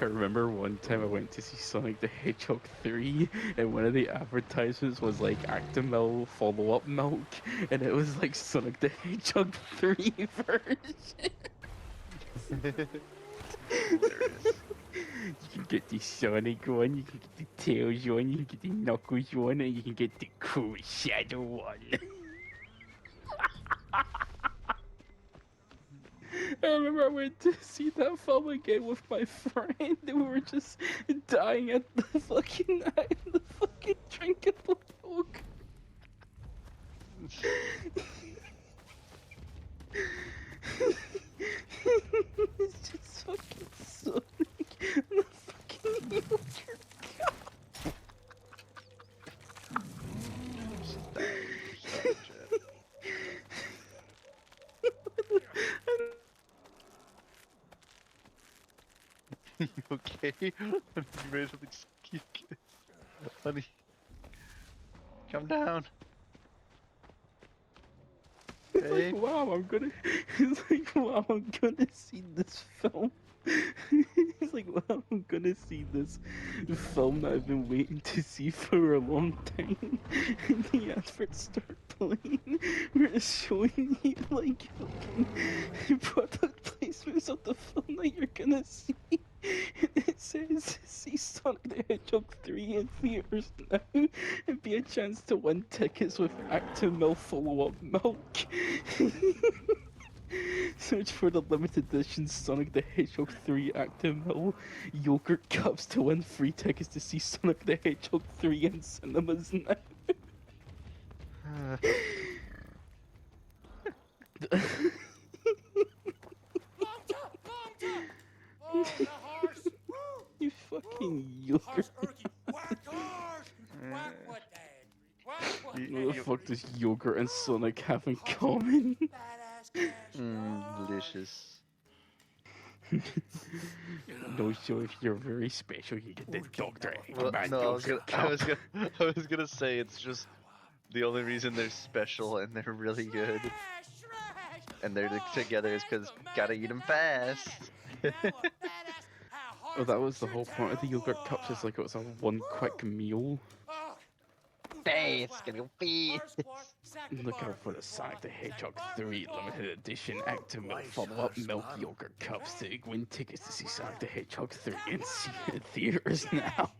I remember one time I went to see Sonic the Hedgehog 3, and one of the advertisements was like Actimel follow-up milk, and it was like Sonic the Hedgehog 3 version. Hilarious. You can get the Sonic one, you can get the Tails one, you can get the Knuckles one, and you can get the cool Shadow one. I remember I went to see that film again with my friend, and we were just dying at the fucking drinkable milk. It's just fucking Sonic and the fucking yogurt cup. You okay? You ready to honey? Come down. It's Hey. like, wow, it's like, wow, I'm gonna see this film. It's like, wow, I'm gonna see this film that I've been waiting to see for a long time. And the adverts start playing, where it's showing you, like, fucking product placements of the film that you're gonna see. And it says, see Sonic the Hedgehog 3 in theaters now, and be a chance to win tickets with Actimel follow-up milk. Search for the limited edition Sonic the Hedgehog 3 Actimel yogurt cups to win free tickets to see Sonic the Hedgehog 3 in cinemas now. Oh, the horse! You fucking yogurt. Horse Erky! Whack horse! Whack what, Dad? Whack what, What the Dad? fuck does yogurt and Sonic have in common? Badass cash. Delicious. No, so if you're very special, you get the Dr. Well, Eggman no, yogurt cup. I was gonna say it's just the only reason they're special and they're really good and they're together is because gotta eat them fast. Well, that was the whole point of the yogurt cups. Is like it was a one quick meal. face. Gonna go pee. Look out for the Sonic the Hedgehog 3 limited edition Active Milk follow-up milk yogurt cups to win tickets to see Sonic the Hedgehog 3 in theaters now.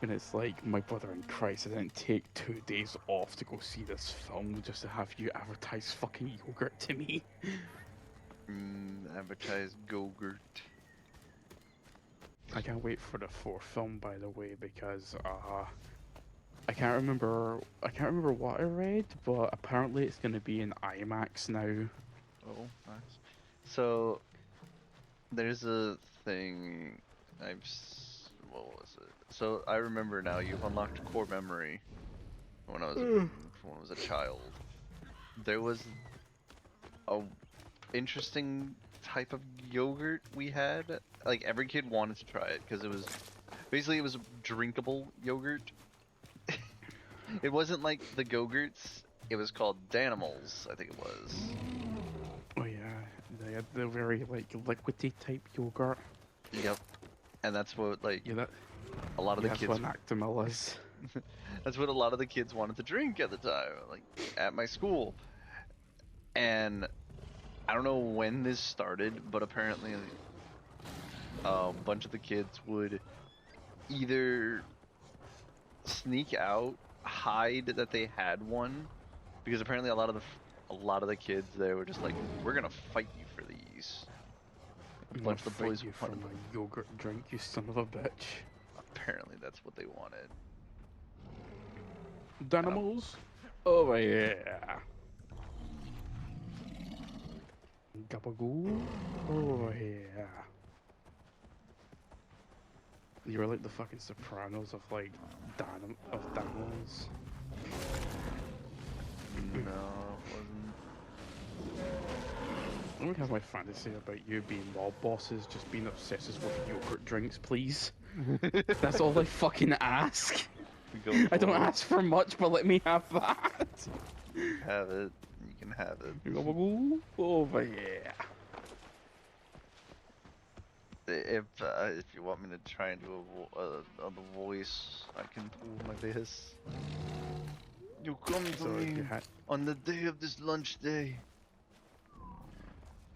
And it's like, my brother in Christ, I didn't take 2 days off to go see this film just to have you advertise fucking yogurt to me. Advertise Gogurt. I can't wait for the 4th film, by the way, because I can't remember what I read, but apparently it's gonna be in IMAX now. Oh, nice. So there's a thing what was it? So I remember now. You've unlocked core memory. When I was a child, there was a interesting type of yogurt we had. Like every kid wanted to try it because it was drinkable yogurt. It wasn't like the Go-Gurts. It was called Danimals, I think it was. Oh yeah, they had the very like liquidy type yogurt. Yep. And that's what Yeah, that. a lot of Yeah, the that's kids. what an Actimel is. That's what a lot of the kids wanted to drink at the time, like at my school. And I don't know when this started, but apparently a bunch of the kids would either sneak out, hide that they had one, because apparently a lot of the kids there were just like, we're gonna fight you for these. A I'm bunch gonna of the boys fight you for wanted my them. yogurt drink, you son of a bitch. Apparently that's what they wanted. Danimals? Oh yeah. Gabagoo? Oh yeah. You're like the fucking Sopranos of like Danimals. No, it wasn't. I don't have my fantasy about you being mob bosses, just being obsessed with yogurt drinks, please. That's all I fucking ask. I don't ask for much, but let me have that. Have it. You can have it. Gabagoo? Oh yeah. If you want me to try and do a voice, I can pull my bass. You come to So if me you had on the day of this lunch day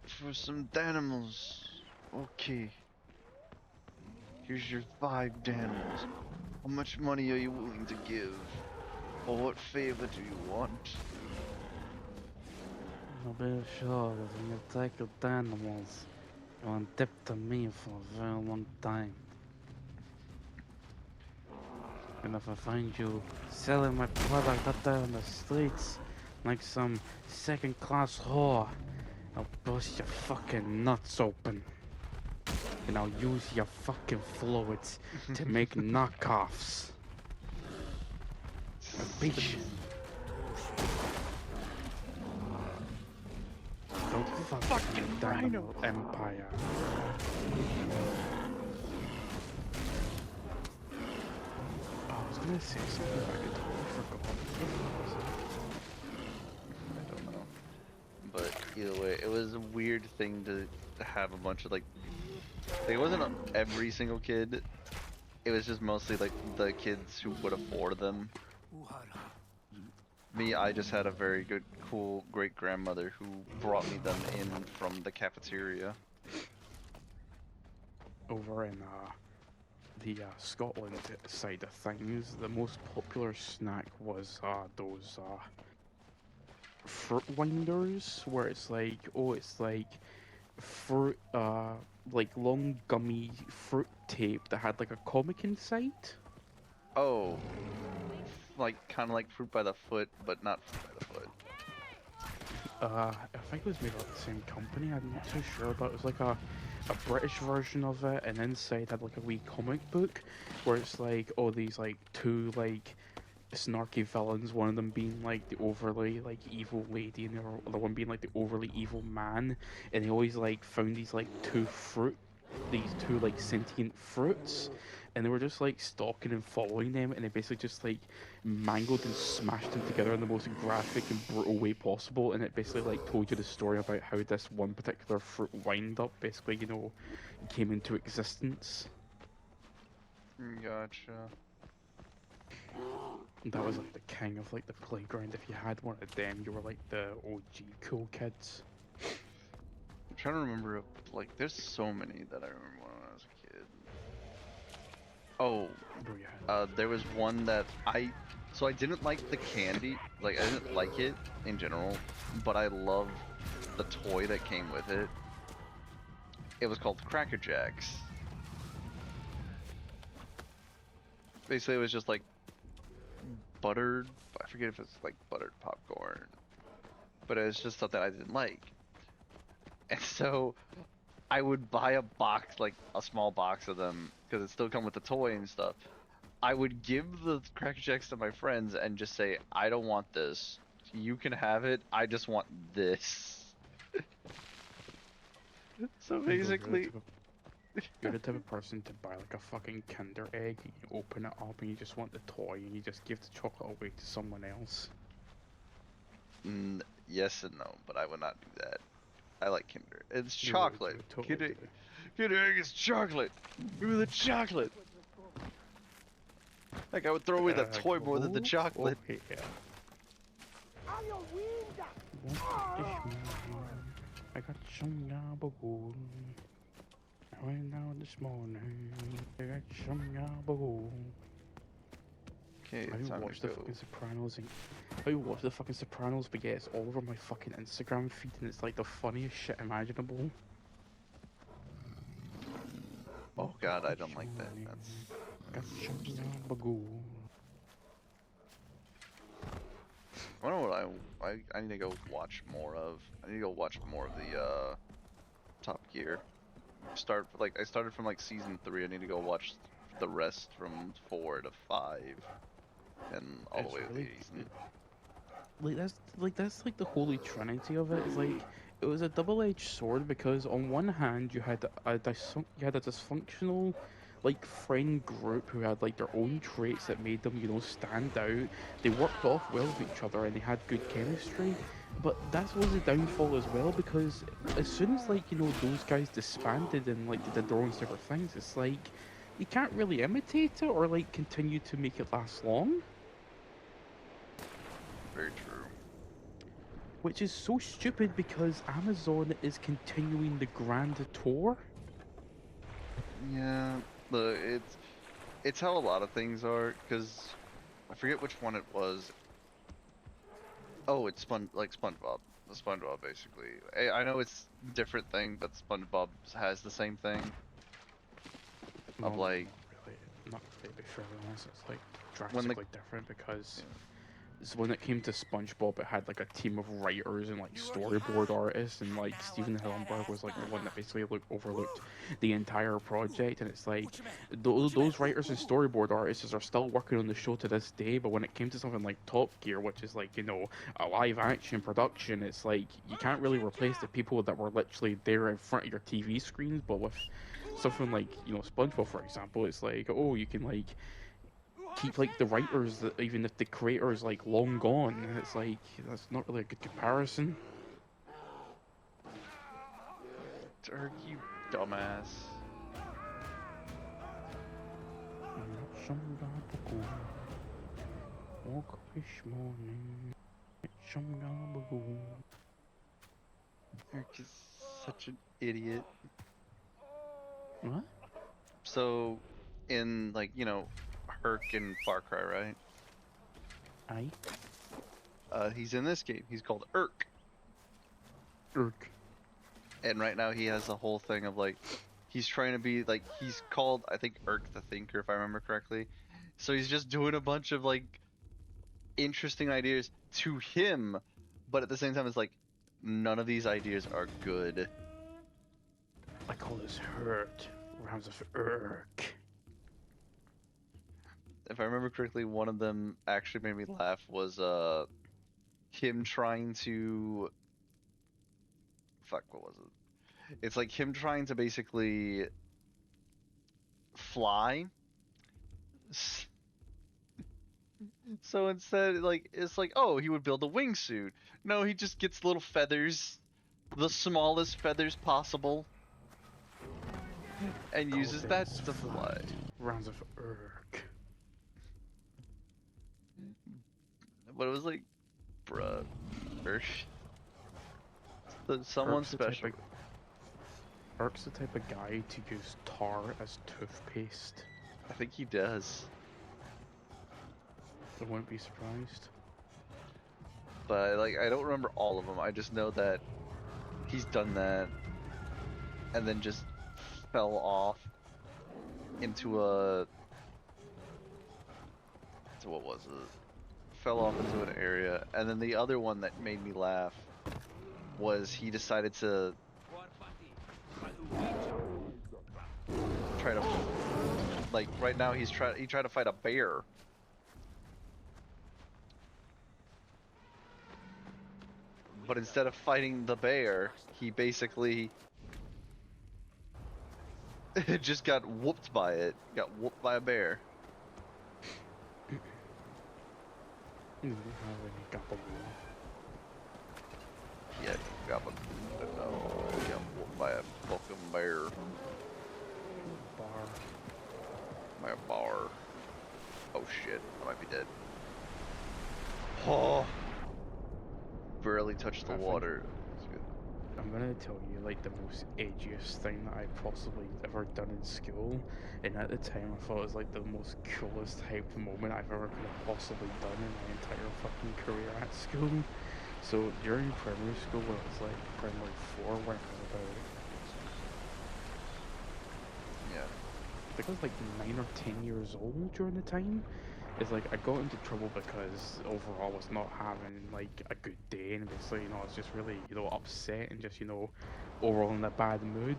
for some Danimals. Okay. Here's your 5 Danimals. How much money are you willing to give? Or what favor do you want? I'll be sure that when you take your animals, you'll indebted to me for a very long time. And if I find you selling my product out there on the streets like some second-class whore, I'll bust your fucking nuts open. And I'll use your fucking fluids to make knockoffs. A bitch. Don't fucking Dynamo Empire. I was gonna say something, but I totally forgot. I don't know. But either way, it was a weird thing to have a bunch of like it wasn't every single kid. It was just mostly like the kids who would afford them. Me, I just had a very good, cool great grandmother who brought me them in from the cafeteria. Over in the Scotland side of things, the most popular snack was those fruit winders, where it's like, oh, it's like fruit, like long gummy fruit tape that had like a comic inside. Oh, like kind of like fruit by the foot, but not fruit by the foot. I think it was made by the same company. I'm not too sure, but it was like a British version of it, and inside had like a wee comic book where it's like, oh, these like 2 like snarky villains, one of them being like the overly like evil lady and the other one being like the overly evil man, and they always like found these like these two like sentient fruits, and they were just like stalking and following them, and they basically just like mangled and smashed them together in the most graphic and brutal way possible, and it basically like told you the story about how this one particular fruit wind up basically, you know, came into existence. Gotcha. That was like the king of like the playground. If you had one of them, you were like the OG cool kids. I'm trying to remember, like, there's so many that I remember when I was a kid. Oh, Bro, you had there was one that so I didn't like the candy, like, I didn't like it in general, but I loved the toy that came with it. It was called Cracker Jacks. Basically, it was just like buttered, I forget if it's like buttered popcorn, but it was just something I didn't like. And so I would buy a box, like a small box of them, because it still come with the toy and stuff. I would give the Cracker Jacks to my friends and just say, I don't want this. You can have it. I just want this. So Bro, basically, you're the type of person to buy like a fucking Kinder egg, and you open it up and you just want the toy and you just give the chocolate away to someone else. yes and no, but I would not do that. I like Kinder. It's You would, chocolate. you would totally Kinder, do it. Kinder egg is chocolate. Give me the chocolate. Like I would throw away the toy more than the chocolate. Okay, yeah. What is mine? I got some gabagool. I went out this morning. I got some gabagool. Okay, I it's time watched to the go. fucking Sopranos and I watched the fucking Sopranos, but yeah, it's all over my fucking Instagram feed and it's like the funniest shit imaginable. Oh god, I don't like that. That's Got some gabagool. I don't know what I need to go watch more of. I need to go watch more of the Top Gear. I started from like season 3. I need to go watch the rest from 4 to 5 and all the It's way to the really season. that's like the holy trinity of it. It's like it was a double-edged sword because on one hand you had a dysfunctional like friend group who had like their own traits that made them, you know, stand out. They worked off well with each other and they had good chemistry. But that was the downfall as well because as soon as like, you know, those guys disbanded and like did their own separate things, it's like you can't really imitate it or like continue to make it last long. Very true. Which is so stupid because Amazon is continuing the Grand Tour. Yeah, it's how a lot of things are, because I forget which one it was. Oh, it's SpongeBob. The SpongeBob basically. I know it's different thing, but SpongeBob has the same thing Well, of like not really, to be fairly honest. It's like when the drastically different because yeah. so when it came to SpongeBob, it had like a team of writers and like storyboard artists, and like Stephen Hillenburg was like the one that basically overlooked the entire project. And it's like those writers and storyboard artists are still working on the show to this day. But when it came to something like Top Gear, which is like, you know, a live action production, it's like you can't really replace the people that were literally there in front of your TV screens. But with something like, you know, SpongeBob, for example, it's like, oh, you can like keep like the writers that even if the creator is like long gone, and it's like that's not really a good comparison. Dirk, you dumbass. Some gabagool. Woke up this morning. Some gabagool. Dirk is such an idiot. What? So, in like, you know, Herc and Far Cry, right? Aye. He's in this game. He's called Urk. Urk. And right now he has a whole thing of like, he's trying to be like, he's called, I think, Urk the Thinker, if I remember correctly. So he's just doing a bunch of like interesting ideas to him, but at the same time, it's like, none of these ideas are good. I call this hurt. Rounds of Urk. If I remember correctly, one of them actually made me laugh was him trying to, fuck, what was it? It's like him trying to basically fly. So instead, like, it's like, oh, he would build a wingsuit. No, he just gets little feathers, the smallest feathers possible, and uses that Dolphins to fly. fly. Rounds of Urk. but it was like, bruh, or someone Eric's the type special. of Eric's the type of guy to use tar as toothpaste. I think he does, I wouldn't be surprised. but like I don't remember all of them. I just know that he's done that, and then just fell off into a. So what was it? Fell off into an area, and then the other one that made me laugh was he decided to try to, like, right now he tried to fight a bear. But instead of fighting the bear, he basically just got whooped by it. Got whooped by a bear. You don't have any Gabagoo. Yeah, got no, got whooped by a fucking bear. Bar. By a bar. Oh shit, I might be dead. Oh, barely touched the I think- water. It's good. I'm gonna tell you like the most edgiest thing that I've possibly ever done in school, and at the time I thought it was like the most coolest hyped moment I've ever could have possibly done in my entire fucking career at school. So during primary school, when it was like primary 4, when I was about, Yeah. I think I was like 9 or 10 years old during the time. It's like I got into trouble because overall I was not having like a good day, and basically I was just really upset and just overall in a bad mood.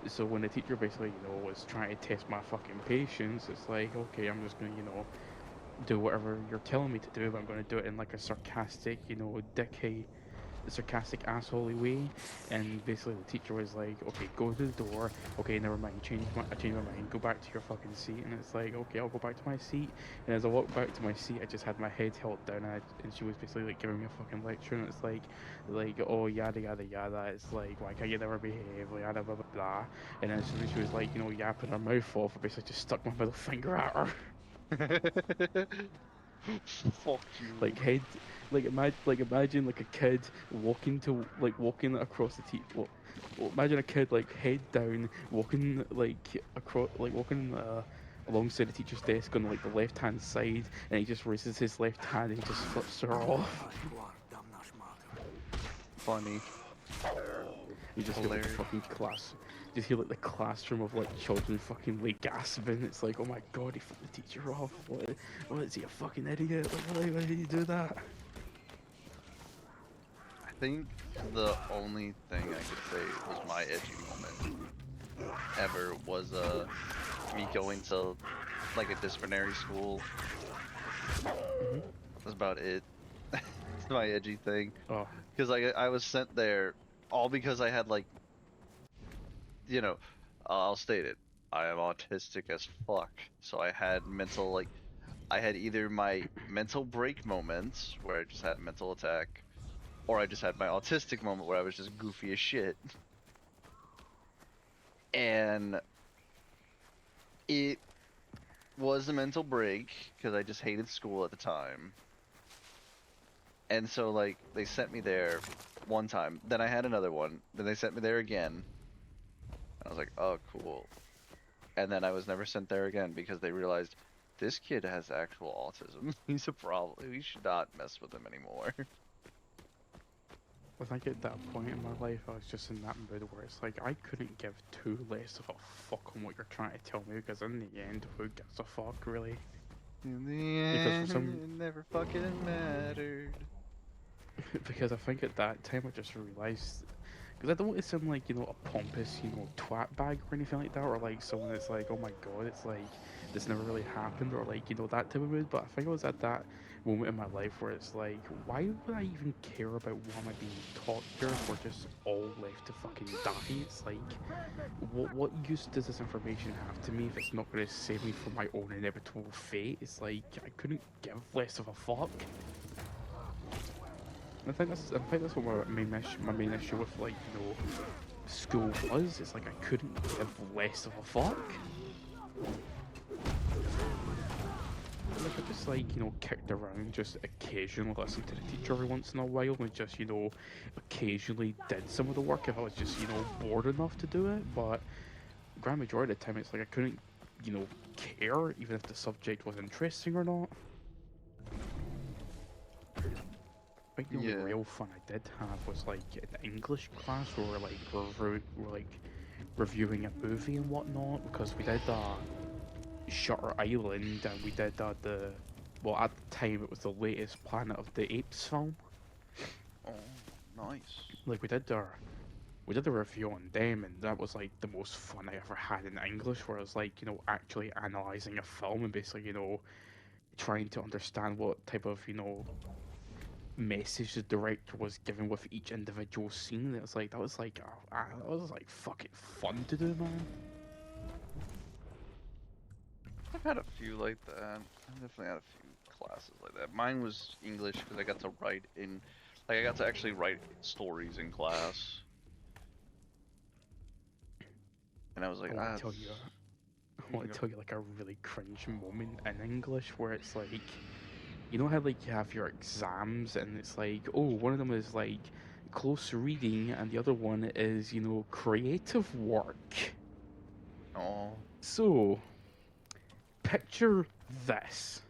So when the teacher basically was trying to test my fucking patience, it's like, okay, I'm just gonna do whatever you're telling me to do, but I'm gonna do it in like a sarcastic sarcastic assholey way. And basically the teacher was like, okay, go to the door, okay, never mind, I changed my mind, go back to your fucking seat. And it's like, okay, I'll go back to my seat. And as I walked back to my seat, I just had my head held down, and she was basically like giving me a fucking lecture, and it's like oh, yada yada yada, it's like, why can't you never behave, like, yada blah blah blah. And then she was like, yapping her mouth off. I basically just stuck my middle finger at her. Fuck you. Like imagine like a kid walking across the well, imagine a kid like head down walking like across walking alongside the teacher's desk on like the left hand side, and he just raises his left hand and he just flips her off. Funny. You just hear like the Hilarious. fucking just hear like the classroom of like children fucking like gasping. It's like, oh my god, he flipped the teacher off. What is he, a fucking idiot? Like, why did he do that? I think the only thing I could say was my edgy moment ever was me going to like a disciplinary school. That's about it. It's my edgy thing. Oh, Because I was sent there all because I had like, I'll state it. I am autistic as fuck. So I had I had either my mental break moments where I just had a mental attack, or I just had my autistic moment where I was just goofy as shit. And it was a mental break because I just hated school at the time. And so like they sent me there one time, then I had another one, then they sent me there again. I was like, oh cool. And then I was never sent there again because they realized this kid has actual autism. He's a problem. We should not mess with him anymore. I think at that point in my life, I was just in that mood where it's like I couldn't give two less of a fuck on what you're trying to tell me, because in the end, who gives a fuck, really? In the Because end, for some- it never fucking mattered. Because I think at that time I just realized, because I don't want to sound like a pompous twat bag or anything like that, or like someone that's like, oh my god, it's like this never really happened, or like that type of mood. But I think I was at that moment in my life where it's like, why would I even care about what am I being taught here if we're just all left to fucking die? It's like, what use does this information have to me if it's not going to save me from my own inevitable fate? It's like I couldn't give less of a fuck. I think that's what my main issue with like school was. It's like I couldn't give less of a fuck. Look I just like, kicked around, just occasionally listened to the teacher every once in a while, and just, occasionally did some of the work if I was just, bored enough to do it. But grand majority of the time, it's like I couldn't, care even if the subject was interesting or not. I think the only Yeah. real fun I did have was like in English class where we're like reviewing a movie and whatnot, because we did Shutter Island, and we did well, at the time it was the latest Planet of the Apes film. Oh, nice. Like we did a review on them, and that was like the most fun I ever had in English, where I was like, actually analyzing a film and basically, trying to understand what type of, message the director was giving with each individual scene. It was like that was like fucking fun to do, man. I've had a few like that. I've definitely had a few classes like that. Mine was English because I got to write in, like I got to actually write stories in class. And I was like, I want to tell it's- you, I you want can to go." tell you like a really cringe moment in English where it's like, how like you have your exams and it's like, oh, one of them is like close reading and the other one is, creative work. Oh, So, picture this.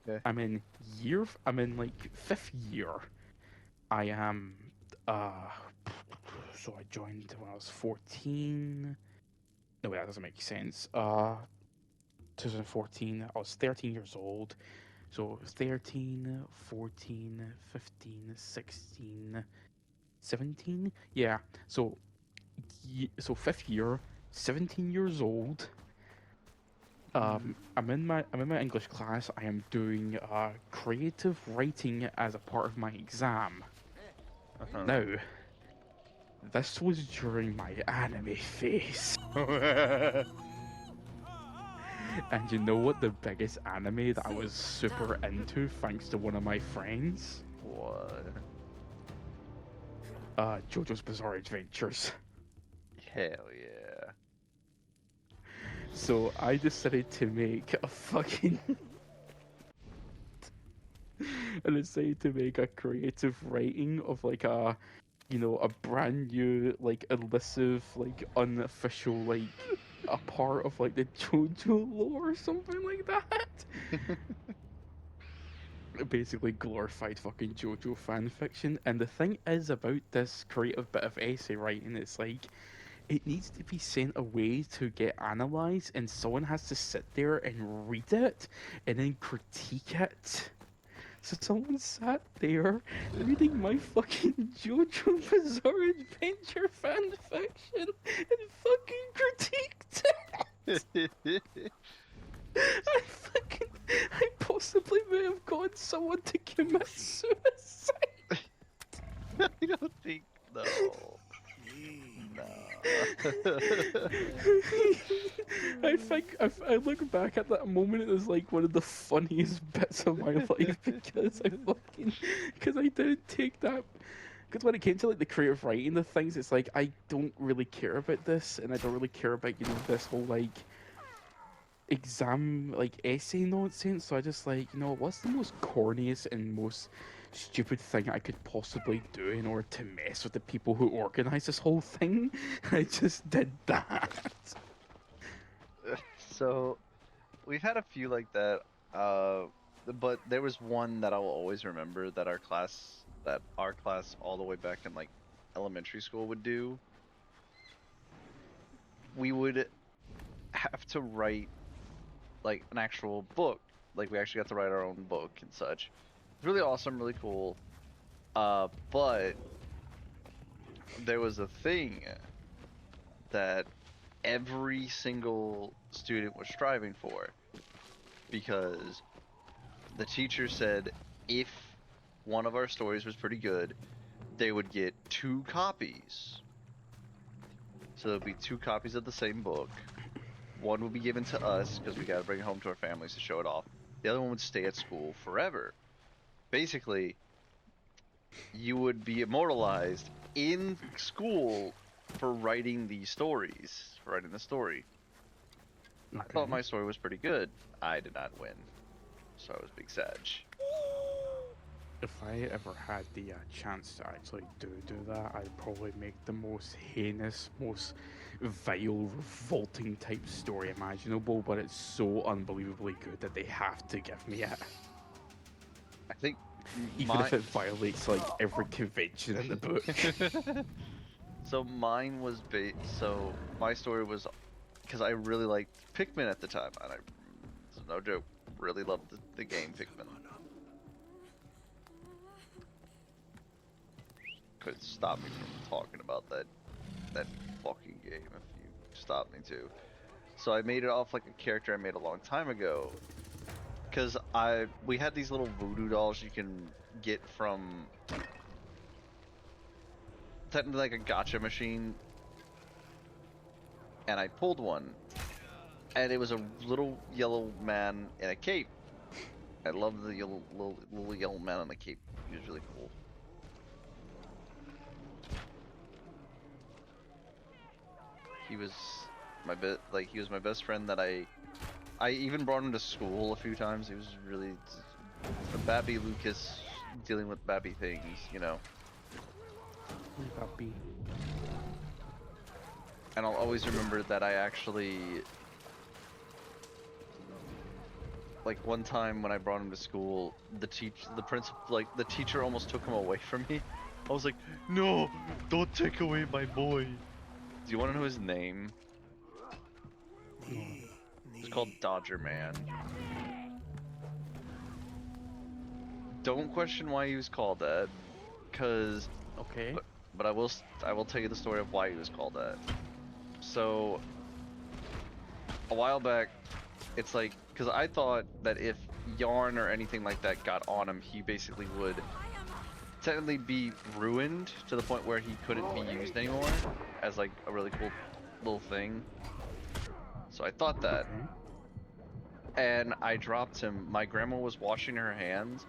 okay. I'm in like 5th year. I am, uh, so I joined when I was 14. No, that doesn't make sense. 2014, I was 13 years old. So 13, 14, 15, 16, 17. Yeah. So so 5th year, 17 years old. I'm in my English class. I am doing creative writing as a part of my exam. Uh-huh. Now, this was during my anime phase. And you know what the biggest anime that I was super into thanks to one of my friends? What? JoJo's Bizarre Adventures. Hell yeah. So I decided to make a fucking I decided to make a creative writing of like a brand new, like elusive, like unofficial, like a part of like the JoJo lore or something like that. Basically glorified fucking JoJo fan fiction. And the thing is about this creative bit of essay writing, it's like it needs to be sent away to get analyzed, and someone has to sit there and read it and then critique it. So someone sat there reading my fucking JoJo Bizarre Adventure fan fiction and fucking critiqued it. I possibly may have caused someone to commit suicide. I don't think no. I look back at that moment, it was like one of the funniest bits of my life because I didn't take that. Because when it came to like the creative writing the things, it's like I don't really care about this, and I don't really care about this whole like exam like essay nonsense. So I just like, what's the most corniest and most stupid thing I could possibly do in order to mess with the people who organize this whole thing? I just did that. So we've had a few like that, but there was one that I will always remember that our class all the way back in like elementary school would do. We would have to write like an actual book. Like we actually got to write our own book and such. Really awesome, really cool. But there was a thing that every single student was striving for, because the teacher said if one of our stories was pretty good, they would get 2 copies. So there'll be 2 copies of the same book. One would be given to us because we gotta bring it home to our families to show it off. The other one would stay at school forever. Basically, you would be immortalized in school for writing these stories, for writing the story. I thought my story was pretty good. I did not win. So I was big Sag. If I ever had the chance to actually do that, I'd probably make the most heinous, most vile, revolting type story imaginable. But it's so unbelievably good that they have to give me it, I think even my if it violates like every convention in the book. so mine was so my story was because I really liked Pikmin at the time, and no joke, really loved the game Pikmin. Could stop me from talking about that fucking game if you stop me to. So I made it off like a character I made a long time ago, because we had these little voodoo dolls you can get from technically like a gotcha machine, and I pulled one, and it was a little yellow man in a cape. I love the little yellow man in the cape. He was really cool. He was he was my best friend that I even brought him to school a few times. He was really a Babby Lucas dealing with Babby things, you know. Puppy. And I'll always remember that I actually, like one time when I brought him to school, the teacher almost took him away from me. I was like, no, don't take away my boy. Do you want to know his name? It's called Dodger Man. Don't question why he was called that, cause Okay. but I will tell you the story of why he was called that. So a while back, it's like, because I thought that if yarn or anything like that got on him, he basically would technically be ruined to the point where he couldn't be used anymore as like a really cool little thing. So I thought that, Okay. and I dropped him. My grandma was washing her hands,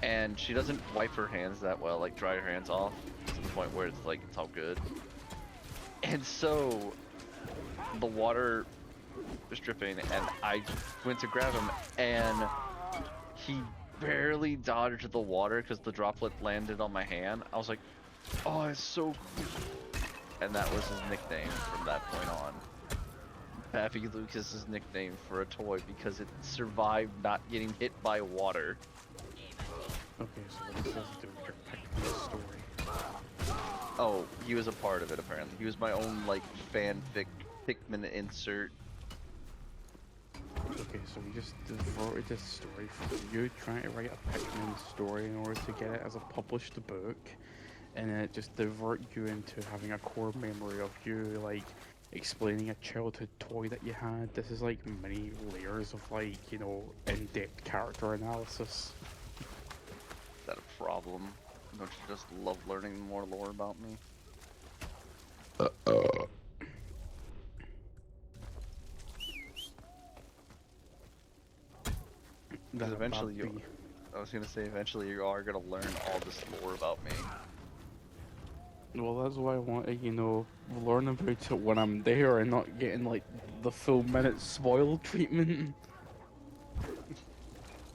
and she doesn't wipe her hands that well, like dry her hands off to the point where it's like it's all good. And so the water was dripping, and I went to grab him, and he barely dodged the water because the droplet landed on my hand. I was like, oh, it's so cool. And that was his nickname from that point on. Pappy Lucas's nickname for a toy because it survived not getting hit by water. Okay, so what does this do with your Pikmin story? Oh, he was a part of it apparently. He was my own like fanfic Pikmin insert. Okay, so we just diverted this story from you trying to write a Pikmin story in order to get it as a published book, and then it just divert you into having a core memory of you, like, explaining a childhood toy that you had. This is like many layers of, like, you know, in-depth character analysis. Is that a problem? Don't you just love learning more lore about me? Because eventually I was gonna say eventually you are gonna learn all this lore about me. Well, that's why I want to, you know, learn about it when I'm there and not getting, like, the full minute spoil treatment.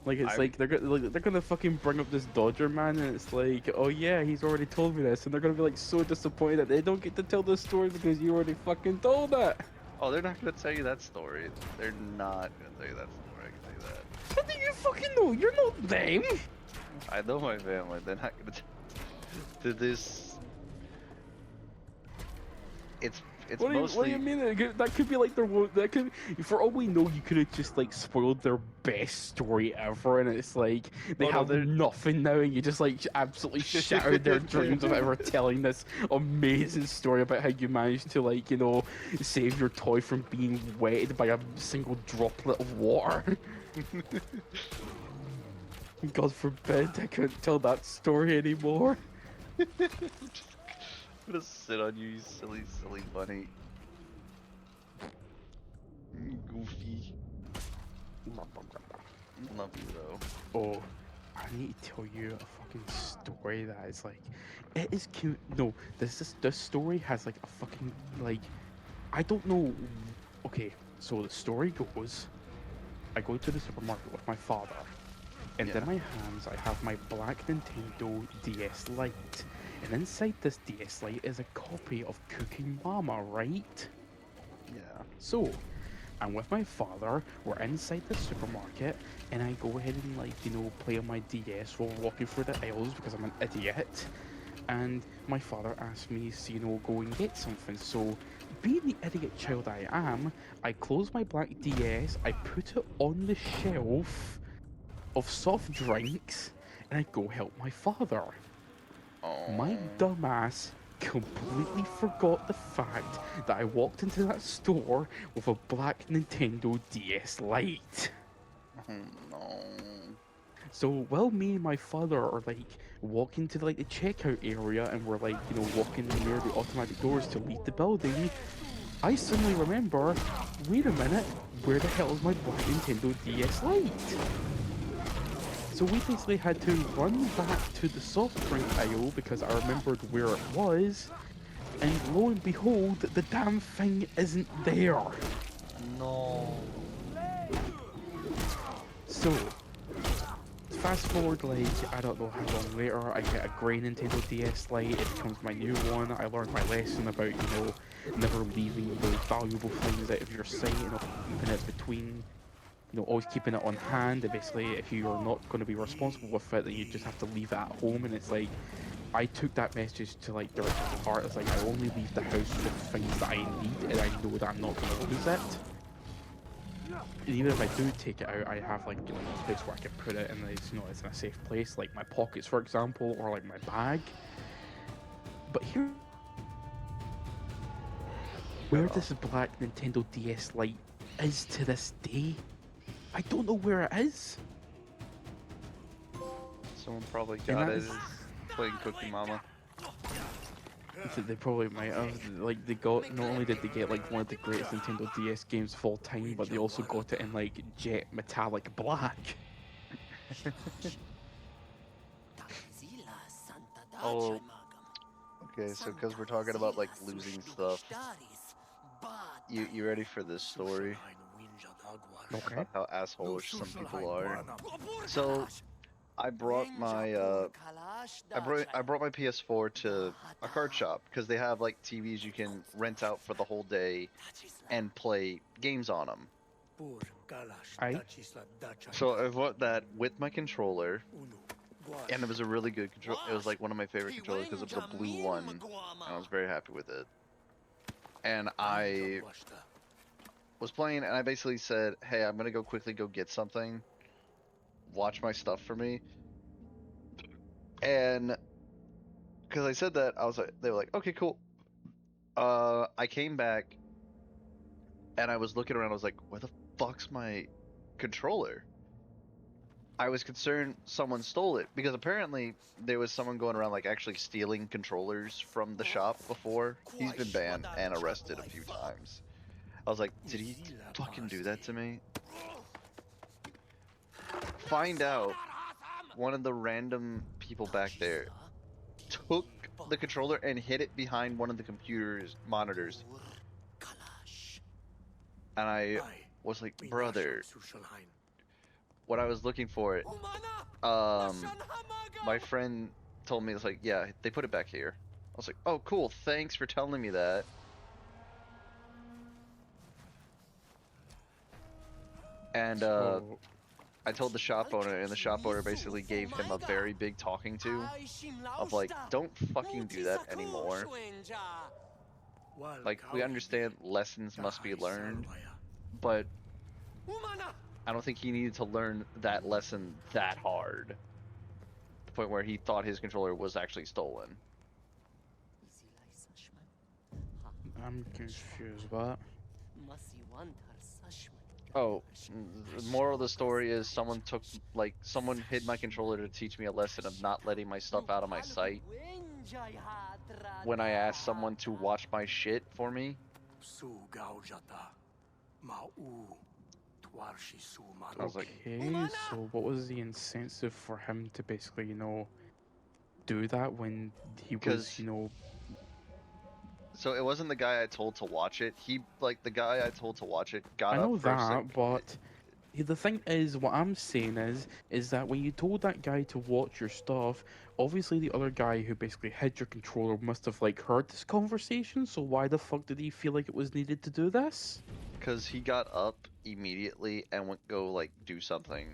Like, it's like they're gonna fucking bring up this Dodger man, and it's like, oh yeah, he's already told me this, and they're gonna be like so disappointed that they don't get to tell this story because you already fucking told it. Oh, they're not gonna tell you that story. They're not gonna tell you that story, I can tell you that. How do you fucking know? You're not them. I know my family, they're not gonna tell this. It's What do mostly you mean? That could be like that could, for all we know, you could have just like spoiled their best story ever, and it's like they Oh, no, have they're- nothing now, and you just like absolutely shattered their dreams of ever telling this amazing story about how you managed to, like, you know, save your toy from being wetted by a single droplet of water. God forbid I couldn't tell that story anymore. I'm gonna sit on you, you silly, silly bunny. Goofy. Love you though. Oh, I need to tell you a fucking story that is like, it is cute. No, this story has like a fucking, like, I don't know. Okay, so the story goes, I go to the supermarket with my father, and Yeah. in my hands I have my black Nintendo DS Lite. And inside this DS Lite is a copy of Cooking Mama, right? Yeah. So, I'm with my father, we're inside the supermarket, and I go ahead and, like, play on my DS while walking through the aisles because I'm an idiot. And my father asked me to, go and get something. So, being the idiot child I am, I close my black DS, I put it on the shelf of soft drinks, and I go help my father. My Oh. dumbass completely forgot the fact that I walked into that store with a black Nintendo DS Lite. Oh no. So while me and my father are like walking to like the checkout area and we're like, walking near the automatic doors to leave the building, I suddenly remember, wait a minute, where the hell is my black Nintendo DS Lite? So we basically had to run back to the soft drink aisle because I remembered where it was, and lo and behold, the damn thing isn't there. No. So, fast forward like, I don't know how long later, I get a grey Nintendo DS Lite, it becomes my new one. I learned my lesson about, never leaving the valuable things out of your sight and keeping it between, always keeping it on hand. And basically, if you're not going to be responsible with it, then you just have to leave it at home. And it's like, I took that message to like directly to heart. It's like, I only leave the house with things that I need, and I know that I'm not going to lose it. And even if I do take it out, I have like a place where I can put it, and it's in a safe place, like my pockets, for example, or like my bag. But here, where Uh-oh. this black Nintendo DS Lite is to this day, I don't know where it is. Someone probably And got that it. is, Playing Cookie Mama. they probably might have. Like they got, not only did they get like one of the greatest Nintendo DS games of all time, but they also got it in like jet metallic black. Oh, okay. So because we're talking about like losing stuff, you ready for this story? Okay. About how assholeish some people are. So I brought my I brought my PS4 to a card shop because they have like TVs you can rent out for the whole day and play games on them. I So I bought that with my controller, and it was a really good control. It was like one of my favorite controllers because it was a blue one, and I was very happy with it. And I was playing, and I basically said, "Hey, I'm gonna go quickly go get something. Watch my stuff for me." And because I said that, I was like, they were like, "Okay, cool." I came back and I was looking around. I was like, "Where the fuck's my controller?" I was concerned someone stole it because apparently there was someone going around like actually stealing controllers from the shop before. He's been banned and arrested a few times. I was like, did he fucking do that to me? Find out one of the random people back there took the controller and hid it behind one of the computer's monitors. And I was like, brother, what I was looking for, my friend told me, it's like, yeah, they put it back here. I was like, oh, cool, thanks for telling me that. And so I told the shop owner, and the shop owner basically gave him a very big talking to of like, don't fucking do that anymore. Like, we understand lessons must be learned, but I don't think he needed to learn that lesson that hard. The point where he thought his controller was actually stolen. I'm confused. What? Oh, the moral of the story is someone hid my controller to teach me a lesson of not letting my stuff out of my sight when I asked someone to watch my shit for me. I was like, Okay, so what was the incentive for him to basically, do that when he was, because so it wasn't the guy I told to watch it. The guy I told to watch it got I up know for a sec. that, but The thing is, what I'm saying is that when you told that guy to watch your stuff, obviously the other guy who basically hid your controller must have like heard this conversation. So why the fuck did he feel like it was needed to do this? Because he got up immediately and went go like do something.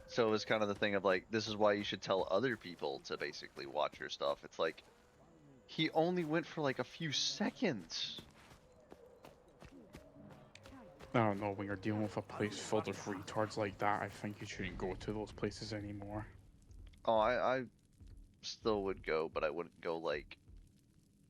So it was kind of the thing of like, this is why you should tell other people to basically watch your stuff. It's like, he only went for like a few seconds. I don't know. When you're dealing with a place full of retards like that, I think you shouldn't go to those places anymore. Oh, I still would go, but I wouldn't go like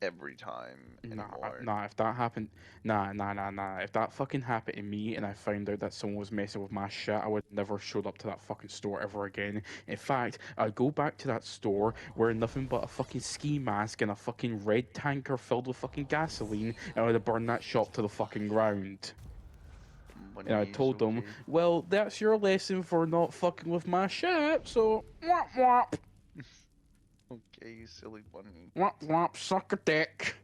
every time anymore. Nah. If that happened, nah. If that fucking happened to me and I found out that someone was messing with my shit, I would never showed up to that fucking store ever again. In fact, I'd go back to that store wearing nothing but a fucking ski mask and a fucking red tanker filled with fucking gasoline, and I would have burned that shop to the fucking ground. And I Money's told them, okay. well, that's your lesson for not fucking with my shit, so womp womp, Okay, you silly bunny. womp, suck a dick.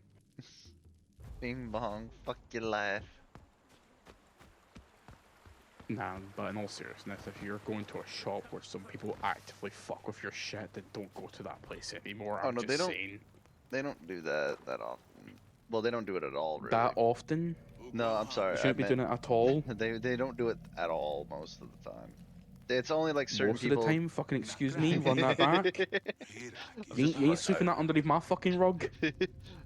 Bing bong, fuck your life. Nah, but in all seriousness, if you're going to a shop where some people actively fuck with your shit, then don't go to that place anymore. Oh I'm no, just they don't. saying. They don't do that often. Well, they don't do it at all, really. That often? No, I'm You sorry. I shouldn't be meant doing it at all. they don't do it at all most of the time. It's only like certain Most of the people. time, fucking excuse me, run that back. I'm You just, ain't, you ain't sweeping that underneath my fucking rug.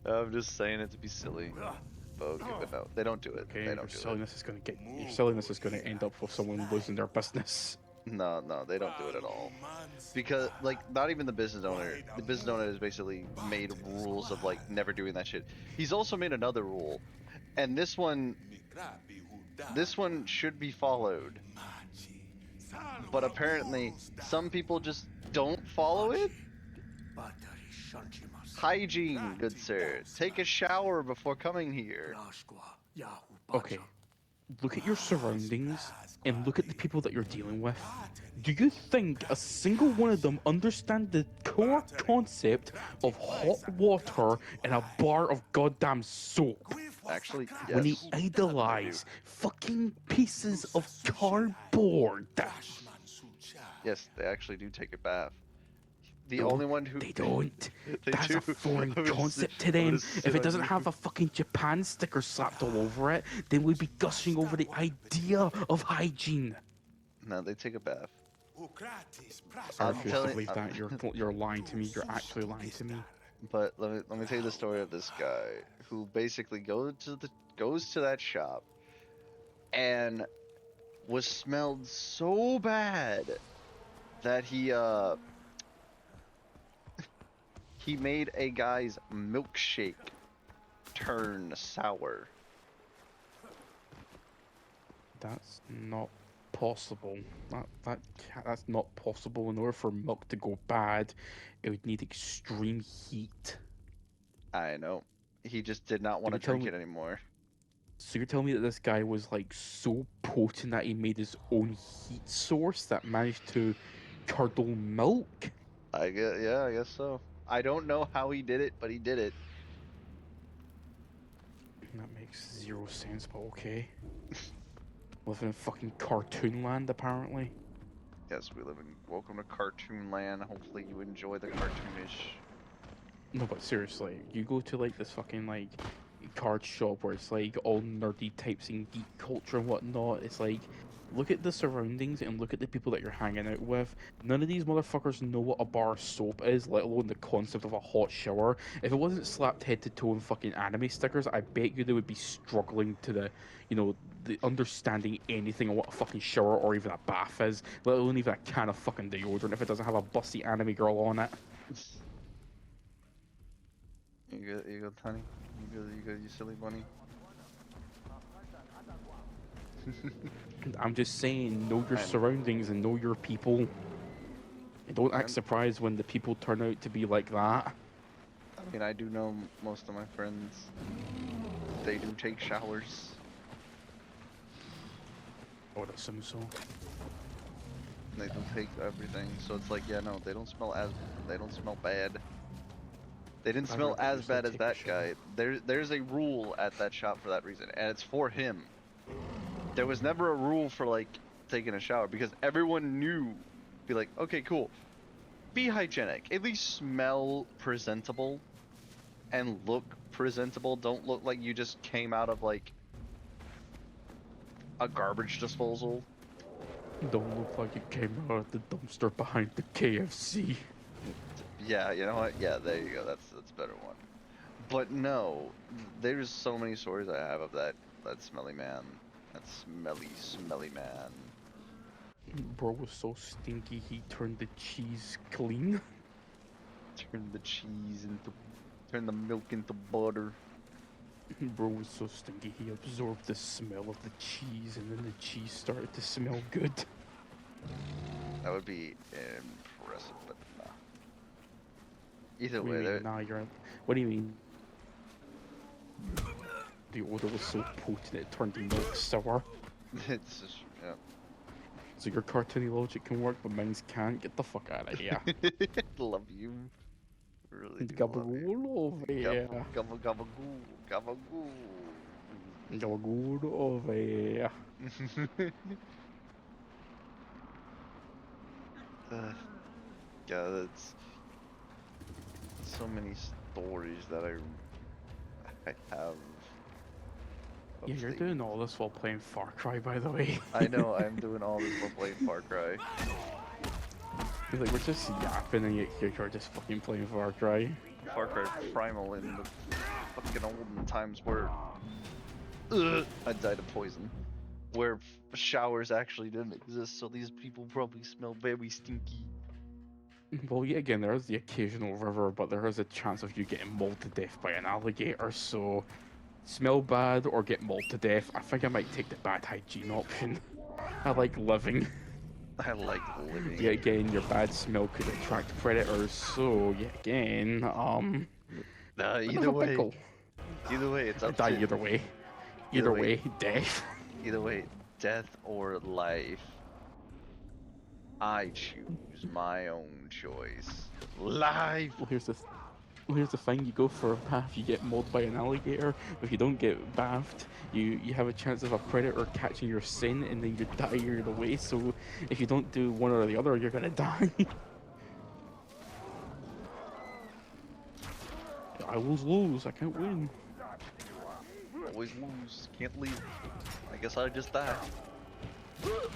I'm just saying it to be silly. Okay, but no, they don't do it. Okay, They your don't do it. silliness is gonna get your silliness is gonna end up with someone losing their business. No, they don't do it at all. Because like not even the business owner. The business owner has basically made rules of like never doing that shit. He's also made another rule, and this one should be followed. But apparently some people just don't follow it. Hygiene, good sir. Take a shower before coming here. Okay, look at your surroundings and look at the people that you're dealing with. Do you think a single one of them understand the core concept of hot water and a bar of goddamn soap? Actually, When they yes. idolize fucking pieces of cardboard. Yes, they actually do take a bath. The No, only one who they don't. they That's do. a foreign I'm gonna sit- concept to I'm gonna them. sit If it on doesn't you. have a fucking Japan sticker slapped all over it, then we'd be gushing over the idea of hygiene. No, they take a bath. I I'm refuse to telling- believe that. You're lying to me. You're actually lying to me. But let me tell you the story of this guy who basically goes to that shop and was smelled so bad that he made a guy's milkshake turn sour. That's not possible. That's not possible. In order for milk to go bad, it would need extreme heat. I know. He just did not want to You're telling drink me- it anymore. So you're telling me that this guy was like so potent that he made his own heat source that managed to curdle milk? I guess so. I don't know how he did it, but he did it. That makes zero sense, but okay. Living in fucking cartoon land, apparently. Yes, we live in welcome to cartoon land. Hopefully you enjoy the cartoonish. No, but seriously, you go to like this fucking like card shop where it's like all nerdy types and geek culture and whatnot. It's like, look at the surroundings and look at the people that you're hanging out with. None of these motherfuckers know what a bar of soap is, let alone the concept of a hot shower. If it wasn't slapped head to toe in fucking anime stickers, I bet you they would be struggling to the understanding anything on what a fucking shower or even a bath is, let alone even a can of fucking deodorant if it doesn't have a busty anime girl on it. You good, honey? You good, you silly bunny? I'm just saying, know your I know. surroundings and know your people. And don't act I'm- surprised when the people turn out to be like that. I mean, I do know most of my friends. They do take showers. I would assume so. They do take everything. So it's like, yeah, no, they don't smell bad. They didn't I'd smell rather as just, bad like, as take a that guy. There's a rule at that shop for that reason, and it's for him. there was never a rule for like taking a shower because everyone knew. Be like, okay, cool. Be hygienic. At least smell presentable and look presentable. Don't look like you just came out of like a garbage disposal. Don't look like it came out of the dumpster behind the KFC. Yeah, you know what? Yeah, there you go. That's a better one. But no, there's so many stories I have of that smelly man. That smelly man. Bro was so stinky he turned the cheese clean. Turn the milk into butter. Bro was so stinky he absorbed the smell of the cheese and then the cheese started to smell good. That would be impressive, but nah. Either What do way, you mean? Nah, what do you mean? The odor was so potent it turned the milk sour. it's just, yeah. So your cartoony logic can work, but mine's can't. Get the fuck out of here. Love you. Really do love you. Gabagool over here. Gabagool. Gabagool. Gabagool over here. Yeah, that's so many stories that I have. Yeah, you're doing all this while playing Far Cry, by the way. I know, I'm doing all this while playing Far Cry. Like, we're just yapping and yet you're just fucking playing Far Cry. Far Cry Primal in the fucking olden times where I died of poison. Where showers actually didn't exist, so these people probably smell very stinky. Well, yet again, there is the occasional river, but there is a chance of you getting mauled to death by an alligator, so smell bad or get mauled to death. I think I might take the bad hygiene option. I like living. I like living. Yet again, your bad smell could attract predators, so yet again, either way, it's up die to either way. Either way, death. Either way, death or life. I choose my own choice. Life. Well, here's the thing: you go for a bath, you get mauled by an alligator. If you don't get bathed, you have a chance of a predator catching your sin, and then you die either way. So if you don't do one or the other, you're gonna die. I always lose. I can't win. Always lose. Can't leave. I guess I just died.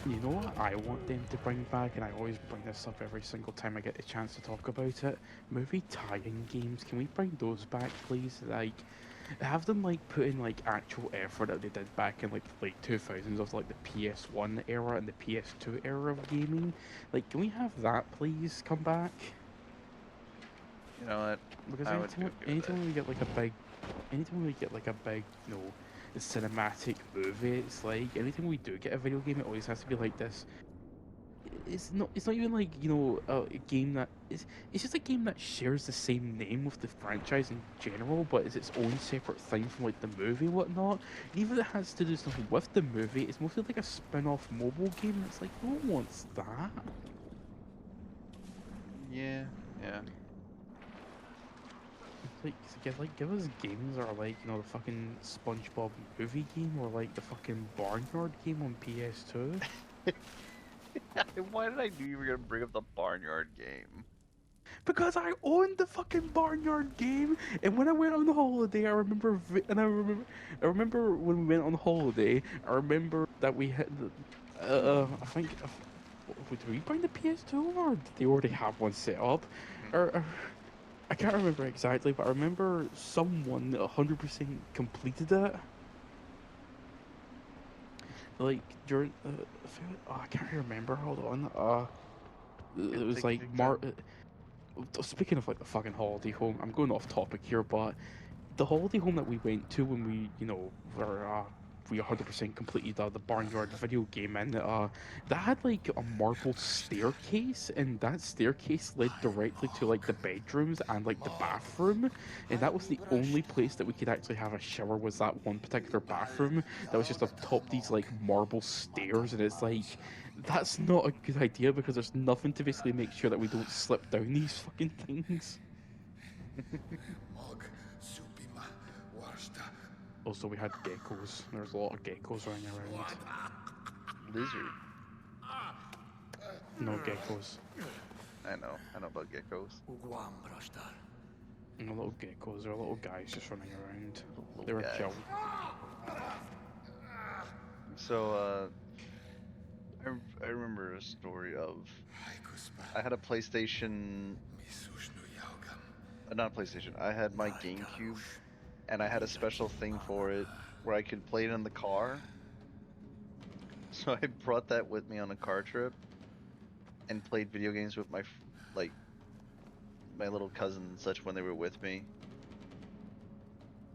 You know what I want them to bring back, and I always bring this up every single time I get the chance to talk about it. Movie tie-in games. Can we bring those back, please? Like, have them like put in like actual effort that they did back in like the late 2000s of like the PS1 era and the PS2 era of gaming. Like, can we have that please come back? You know what? Because I would be okay with anytime that. we get like a big, you know, cinematic movie, it's like anytime we do get a video game, it always has to be like this. It's not even like, you know, a game that it's just a game that shares the same name with the franchise in general, but is its own separate thing from like the movie and whatnot. And even if it has to do something with the movie, it's mostly like a spin-off mobile game. It's like, no one wants that. Yeah. Give us games that are like, you know, the fucking SpongeBob movie game or like the fucking Barnyard game on PS2. Why did I knew you were gonna bring up the Barnyard game? Because I owned the fucking Barnyard game, and when I went on holiday, I remember when we went on holiday, I remember that we had I think, did we bring the PS2 or did they already have one set up? Or I can't remember exactly, but I remember someone 100% completed it. Like during, I can't remember. Hold on. It was like Speaking of like the fucking holiday home, I'm going off topic here, but the holiday home that we went to when we, you know, we 100% completed the Barnyard video game, and that had like a marble staircase, and that staircase led directly to like the bedrooms and like the bathroom, and that was the only place that we could actually have a shower, was that one particular bathroom that was just atop these like marble stairs, and it's like, that's not a good idea because there's nothing to basically make sure that we don't slip down these fucking things. Mog supima warsta Also, we had geckos. There's a lot of geckos running around. Lizard. No geckos. I know about geckos. Uguam brashtar. No little geckos. They're little guys just running around. Little They were guys. chill. So, I remember a story of I had a PlayStation, not a PlayStation. I had my GameCube, and I had a special thing for it where I could play it in the car. So I brought that with me on a car trip and played video games with like my little cousins and such when they were with me.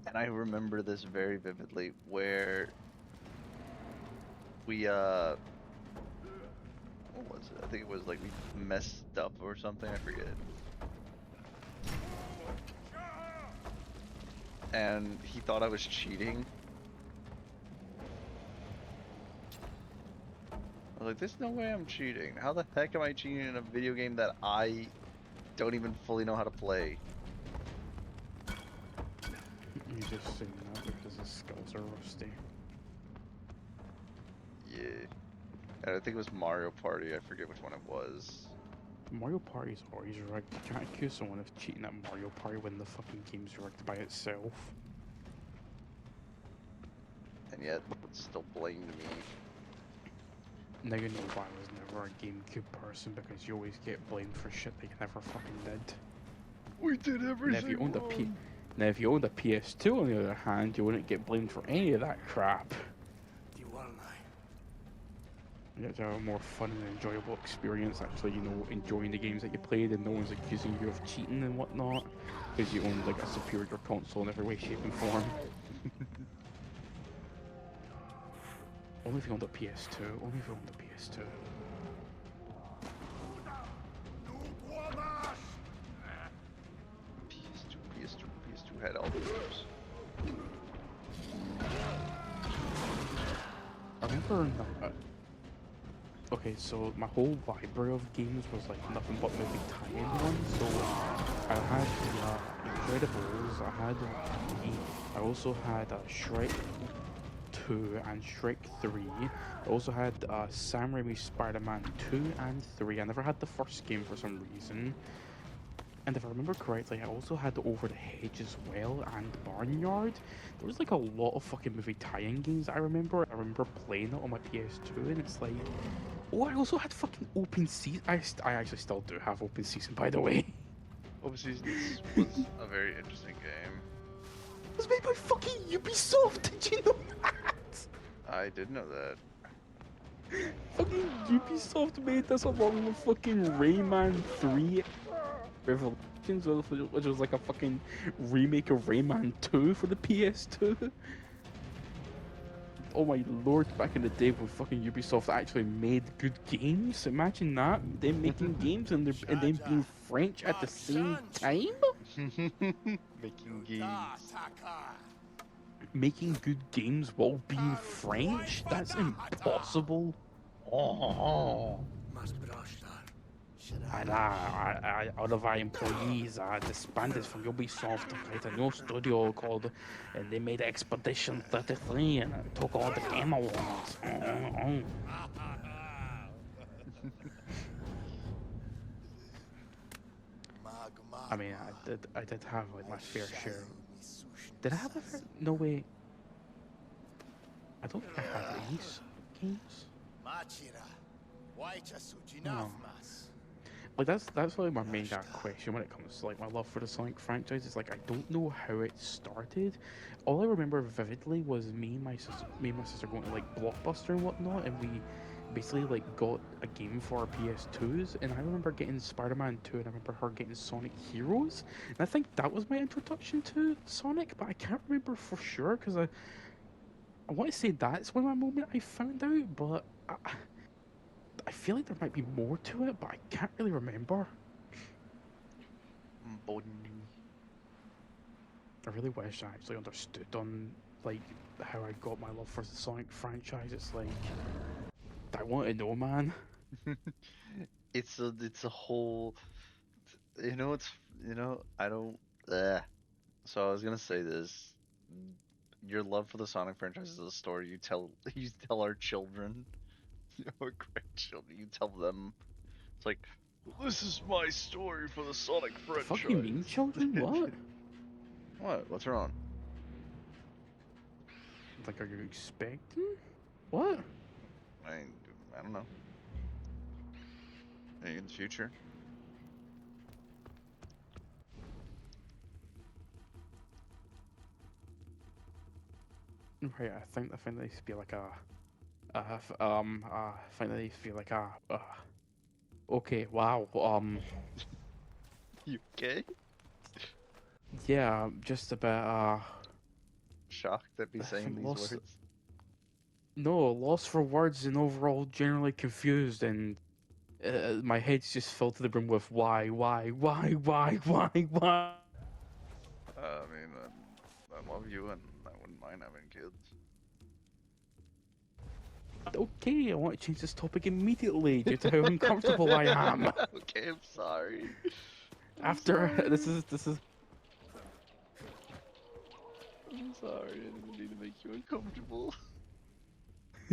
And I remember this very vividly where we what was it? I think it was like we messed up or something, I forget. And he thought I was cheating. I was like, there's no way I'm cheating. How the heck am I cheating in a video game that I don't even fully know how to play? You just saying that because his skills are rusty. Yeah. And I think it was Mario Party, I forget which one it was. Mario Party's always rigged. You can't accuse someone of cheating at Mario Party when the fucking game's rigged by itself. And yet, it's still blamed me. Now you know why I was never a GameCube person, because you always get blamed for shit that you never fucking did. We did everything Now if you owned a wrong. Now if you owned a PS2 on the other hand, you wouldn't get blamed for any of that crap. You get to have a more fun and enjoyable experience, actually, you know, enjoying the games that you played, and no one's accusing you of cheating and whatnot, because you owned like a superior console in every way, shape, and form. Only if you owned a PS2. Only if you owned a PS2. PS2 had all the games. I remember. Okay, so my whole library of games was like nothing but movie tie-in ones. So I had the Incredibles, I had I also had Shrek 2 and Shrek 3. I also had Sam Raimi's Spider-Man 2 and 3. I never had the first game for some reason. And if I remember correctly, I also had Over the Hedge as well and Barnyard. There was like a lot of fucking movie tie-in games I remember. I remember playing it on my PS2, and it's like, oh, I also had fucking Open Season. I actually still do have Open Season, by the way. Open Seasons was a very interesting game. It was made by fucking Ubisoft. Did you know that? I did know that. Fucking Ubisoft made this along with fucking Rayman 3 Revolutions, which was like a fucking remake of Rayman 2 for the PS2. Oh my lord, back in the day when fucking Ubisoft actually made good games. Imagine that. Them making games and them being French at the same time? Making games. Making good games while being French? That's impossible. Oh. All of our employees are disbanded from Ubisoft to create a new studio called, and they made Expedition 33 and took all the game awards. I mean, I did have like my fair share. Did I have a fair? No way. I don't think I had these games. No. Like that's really my main question when it comes to like my love for the Sonic franchise. Is like I don't know how it started. All I remember vividly was me and my sister going to like Blockbuster and whatnot, and we basically like got a game for our PS2s. And I remember getting Spider-Man 2, and I remember her getting Sonic Heroes. And I think that was my introduction to Sonic, but I can't remember for sure because I want to say that's when my moment I found out, but I feel like there might be more to it, but I can't really remember. I really wish I actually understood on like how I got my love for the Sonic franchise. It's like I want to know, man. It's a whole, you know, it's, I don't, so I was gonna say this. Your love for the Sonic franchise is a story you tell our children, our grandchildren. You tell them. It's like, this is my story for the Sonic The fuck you mean, franchise. children? What? What? What's wrong? Like, are you expecting? What? I I don't know. Maybe in the future. Right, I think there needs to be like I think there needs to be like okay, wow, You okay? yeah, just about, Shocked at me I saying think these lost, words. no, lost for words and overall generally confused and my head's just filled to the brim with why, why? I mean, I love you, and I wouldn't mind having kids. Okay, I want to change this topic immediately due to how uncomfortable I am. Okay, I'm sorry. After this sorry. is I'm sorry. I didn't mean to make you uncomfortable.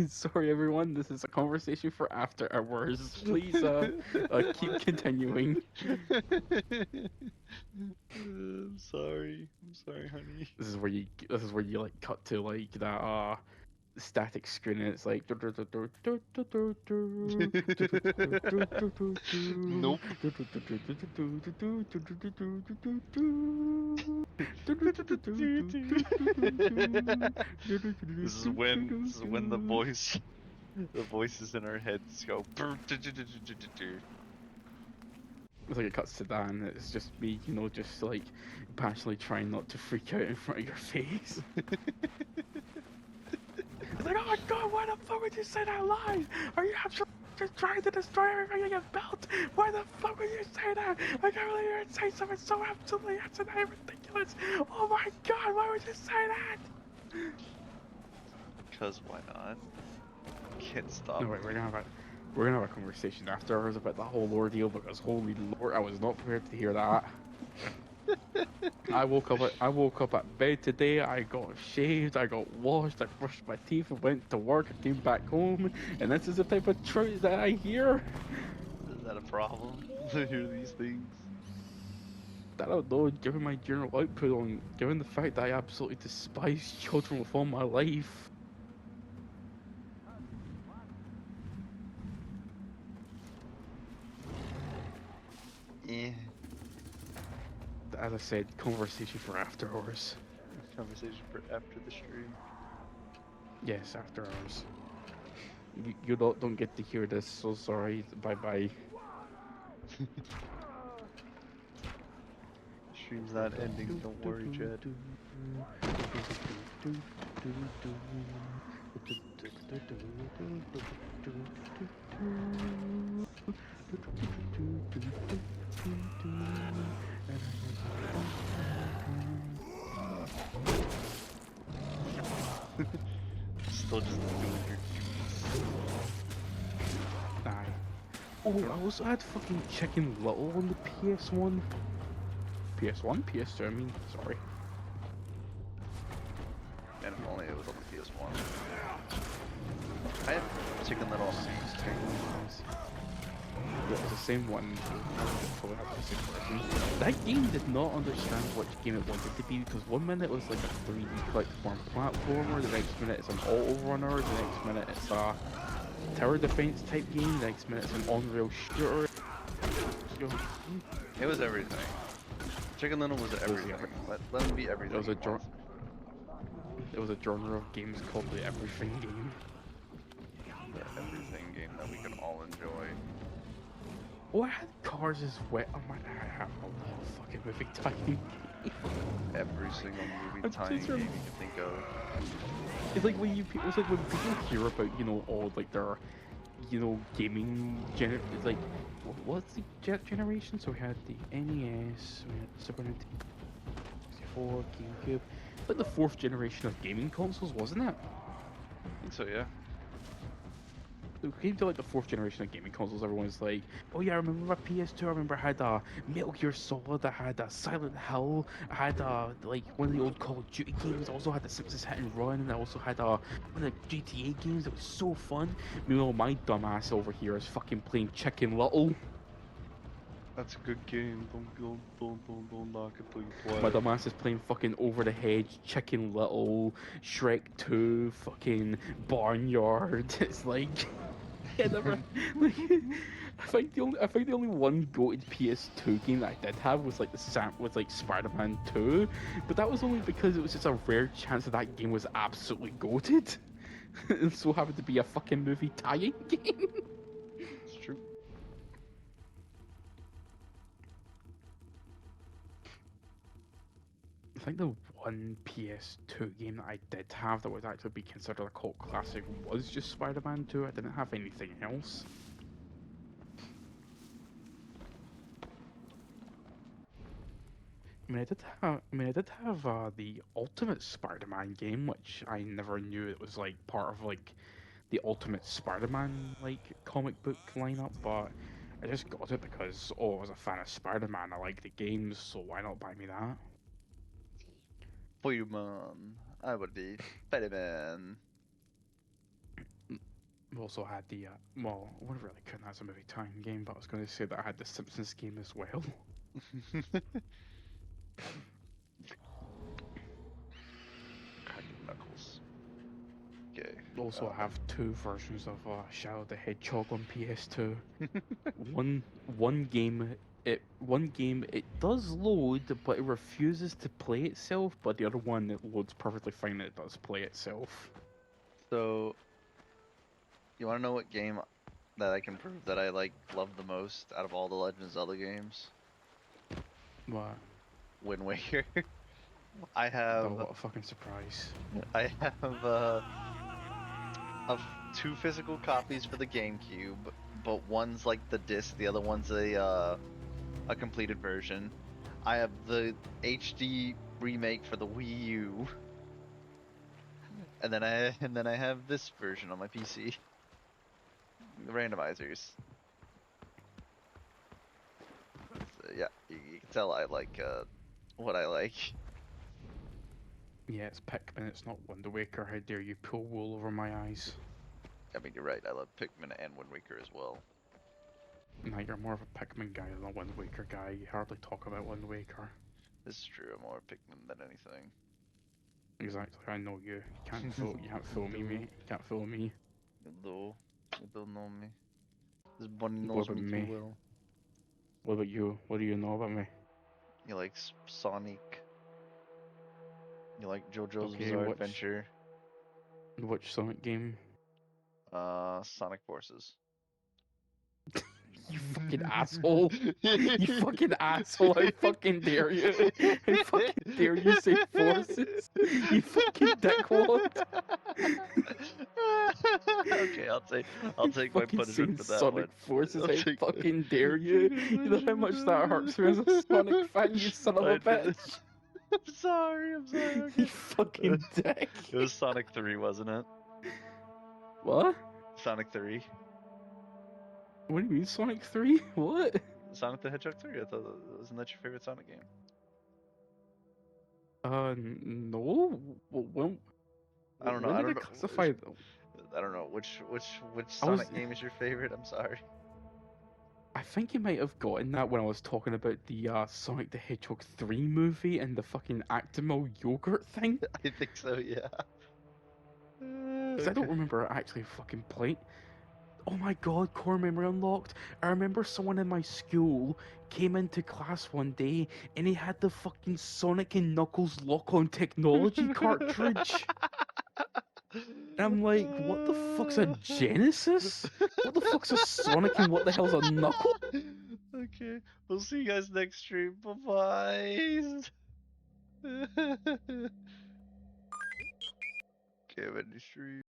sorry everyone, this is a conversation for after hours. Please keep continuing. I'm sorry. I'm sorry, honey. This is where you like cut to like that static screen and it's like Nope. This is when the voices in our heads go. It's like it cuts to that and it's just me, you know, just like passionately trying not to freak out in front of your face. It's like, oh my god, why the fuck would you say that line? Are you actually just trying to destroy everything you've built? Why the fuck would you say that? I can't believe you would say something so absolutely asinine and ridiculous. Oh my god, why would you say that? Cause why not? Can't stop. No, wait, we're gonna have a conversation afterwards about the whole ordeal because holy lord, I was not prepared to hear that. I woke up at bed today. I got shaved. I got washed. I brushed my teeth. I went to work. I came back home, and this is the type of truth that I hear. Is that a problem? To hear these things? I don't know. Given my general output on, given the fact that I absolutely despise children with all my life. Yeah. As I said, conversation for after hours. Conversation for after the stream. Yes, after hours. You don't get to hear this, so sorry. Bye bye. Stream's not ending. Don't worry, Jed. Still just doing your duties. Aye. Oh, I also had fucking Chicken Little on the PS1. PS1? PS2, I mean, sorry. And if only it was on the PS1. I have Chicken Little on the PS2. Yeah, it's the same one. Probably have the same version. That game did not understand which game it wanted to be because one minute it was like a 3D collectible platformer, the next minute it's an auto runner, the next minute it's a tower defense type game, the next minute it's an on-rail shooter. It was everything. Chicken Little was everything. Let him be everything. It was a genre of games called the everything game. The everything game that we can all enjoy. Oh, I had Cars as wet on my. I have a lot of fucking movie time. Every single movie I'm tying just game you can think of. It's like when it's like when people hear about, you know, all like their, you know, gaming it's like, what's the generation? So we had the NES, we had the Super Nintendo, 64, GameCube. Like the fourth generation of gaming consoles, wasn't it? I think so, yeah. it came to like the fourth generation of gaming consoles, everyone's like, "Oh yeah, I remember my PS2. I remember I had Metal Gear Solid. I had Silent Hill. I had like one of the old Call of Duty games. I also had the Simpsons Hit and Run, and I also had one of the GTA games that was so fun." Meanwhile, my dumbass over here is fucking playing Chicken Little. That's a good game. Don't knock it till you My play. dumbass is playing fucking Over the Hedge, Chicken Little, Shrek 2, fucking Barnyard. It's like, I never, like, I think the only one goated PS2 game that I did have was like Spider-Man 2, but that was only because it was just a rare chance that that game was absolutely goated, and so happened to be a fucking movie tie-in game. It's true. I think the one PS2 game that I did have that would actually be considered a cult classic was just Spider-Man 2. I didn't have anything else. I mean, I did have the Ultimate Spider-Man game, which I never knew it was like part of like the Ultimate Spider-Man like comic book lineup, but I just got it because I was a fan of Spider-Man. I like the games, so why not buy me that? Pokemon. I would be Spider-Man. We also had the well, I would really couldn't as a movie time game, but I was going to say that I had the Simpsons game as well. Cracking knuckles. Okay. Also, I have two versions of Shadow the Hedgehog on PS2. One game it does load, but it refuses to play itself. But the other one it loads perfectly fine. And it does play itself. So, you want to know what game that I can prove that I love the most out of all the Legend of Zelda games? But Wind Waker. I oh, have what a fucking surprise! I have two physical copies for the GameCube, but one's like the disc, the other one's a completed version. I have the HD remake for the Wii U, and then I have this version on my PC. The randomizers. So, yeah, you can tell I like what I like. Yeah, it's Pikmin. It's not Wind Waker. How dare you pull wool over my eyes? I mean, you're right. I love Pikmin and Wind Waker as well. Now you're more of a Pikmin guy than a Wind Waker guy. You hardly talk about Wind Waker. This is true. I'm more Pikmin than anything. Exactly. I know you. You can't fool. You can't fool me, mate. You can't fool me. Though you don't know me. This bunny What knows about me too me? well. What about you? What do you know about me? You like Sonic. You like JoJo's Okay, Bizarre which Adventure. Sonic game? Sonic Forces. You fucking asshole! You fucking asshole! I fucking dare you! I fucking dare you say forces! You fucking dickwad! Okay, I'll You take my fucking punishment saying for that Sonic one. forces! I'll I take my, fucking dare you! take my You know how much that hurts me as a Sonic fan, you son of a punishment. bitch! I'm sorry. I'm sorry. You Okay. fucking dick! It was Sonic 3, wasn't it? What? Sonic 3. What do you mean Sonic 3? What? Sonic the Hedgehog 3. I thought wasn't that your favorite Sonic game? No. When I don't know. when I did I don't know. classify? I don't know which I was. Sonic game is your favorite. I'm sorry. I think you might have gotten that when I was talking about the Sonic the Hedgehog 3 movie and the fucking Actimel yogurt thing. I think so. Yeah. Because I don't Okay. remember actually fucking playing. Oh my god, core memory unlocked. I remember someone in my school came into class one day and he had the fucking Sonic and Knuckles lock on technology cartridge. And I'm like, what the fuck's a Genesis? What the fuck's a Sonic and what the hell's a Knuckles? Okay. We'll see you guys next stream. Bye bye. Okay, I'm in the stream.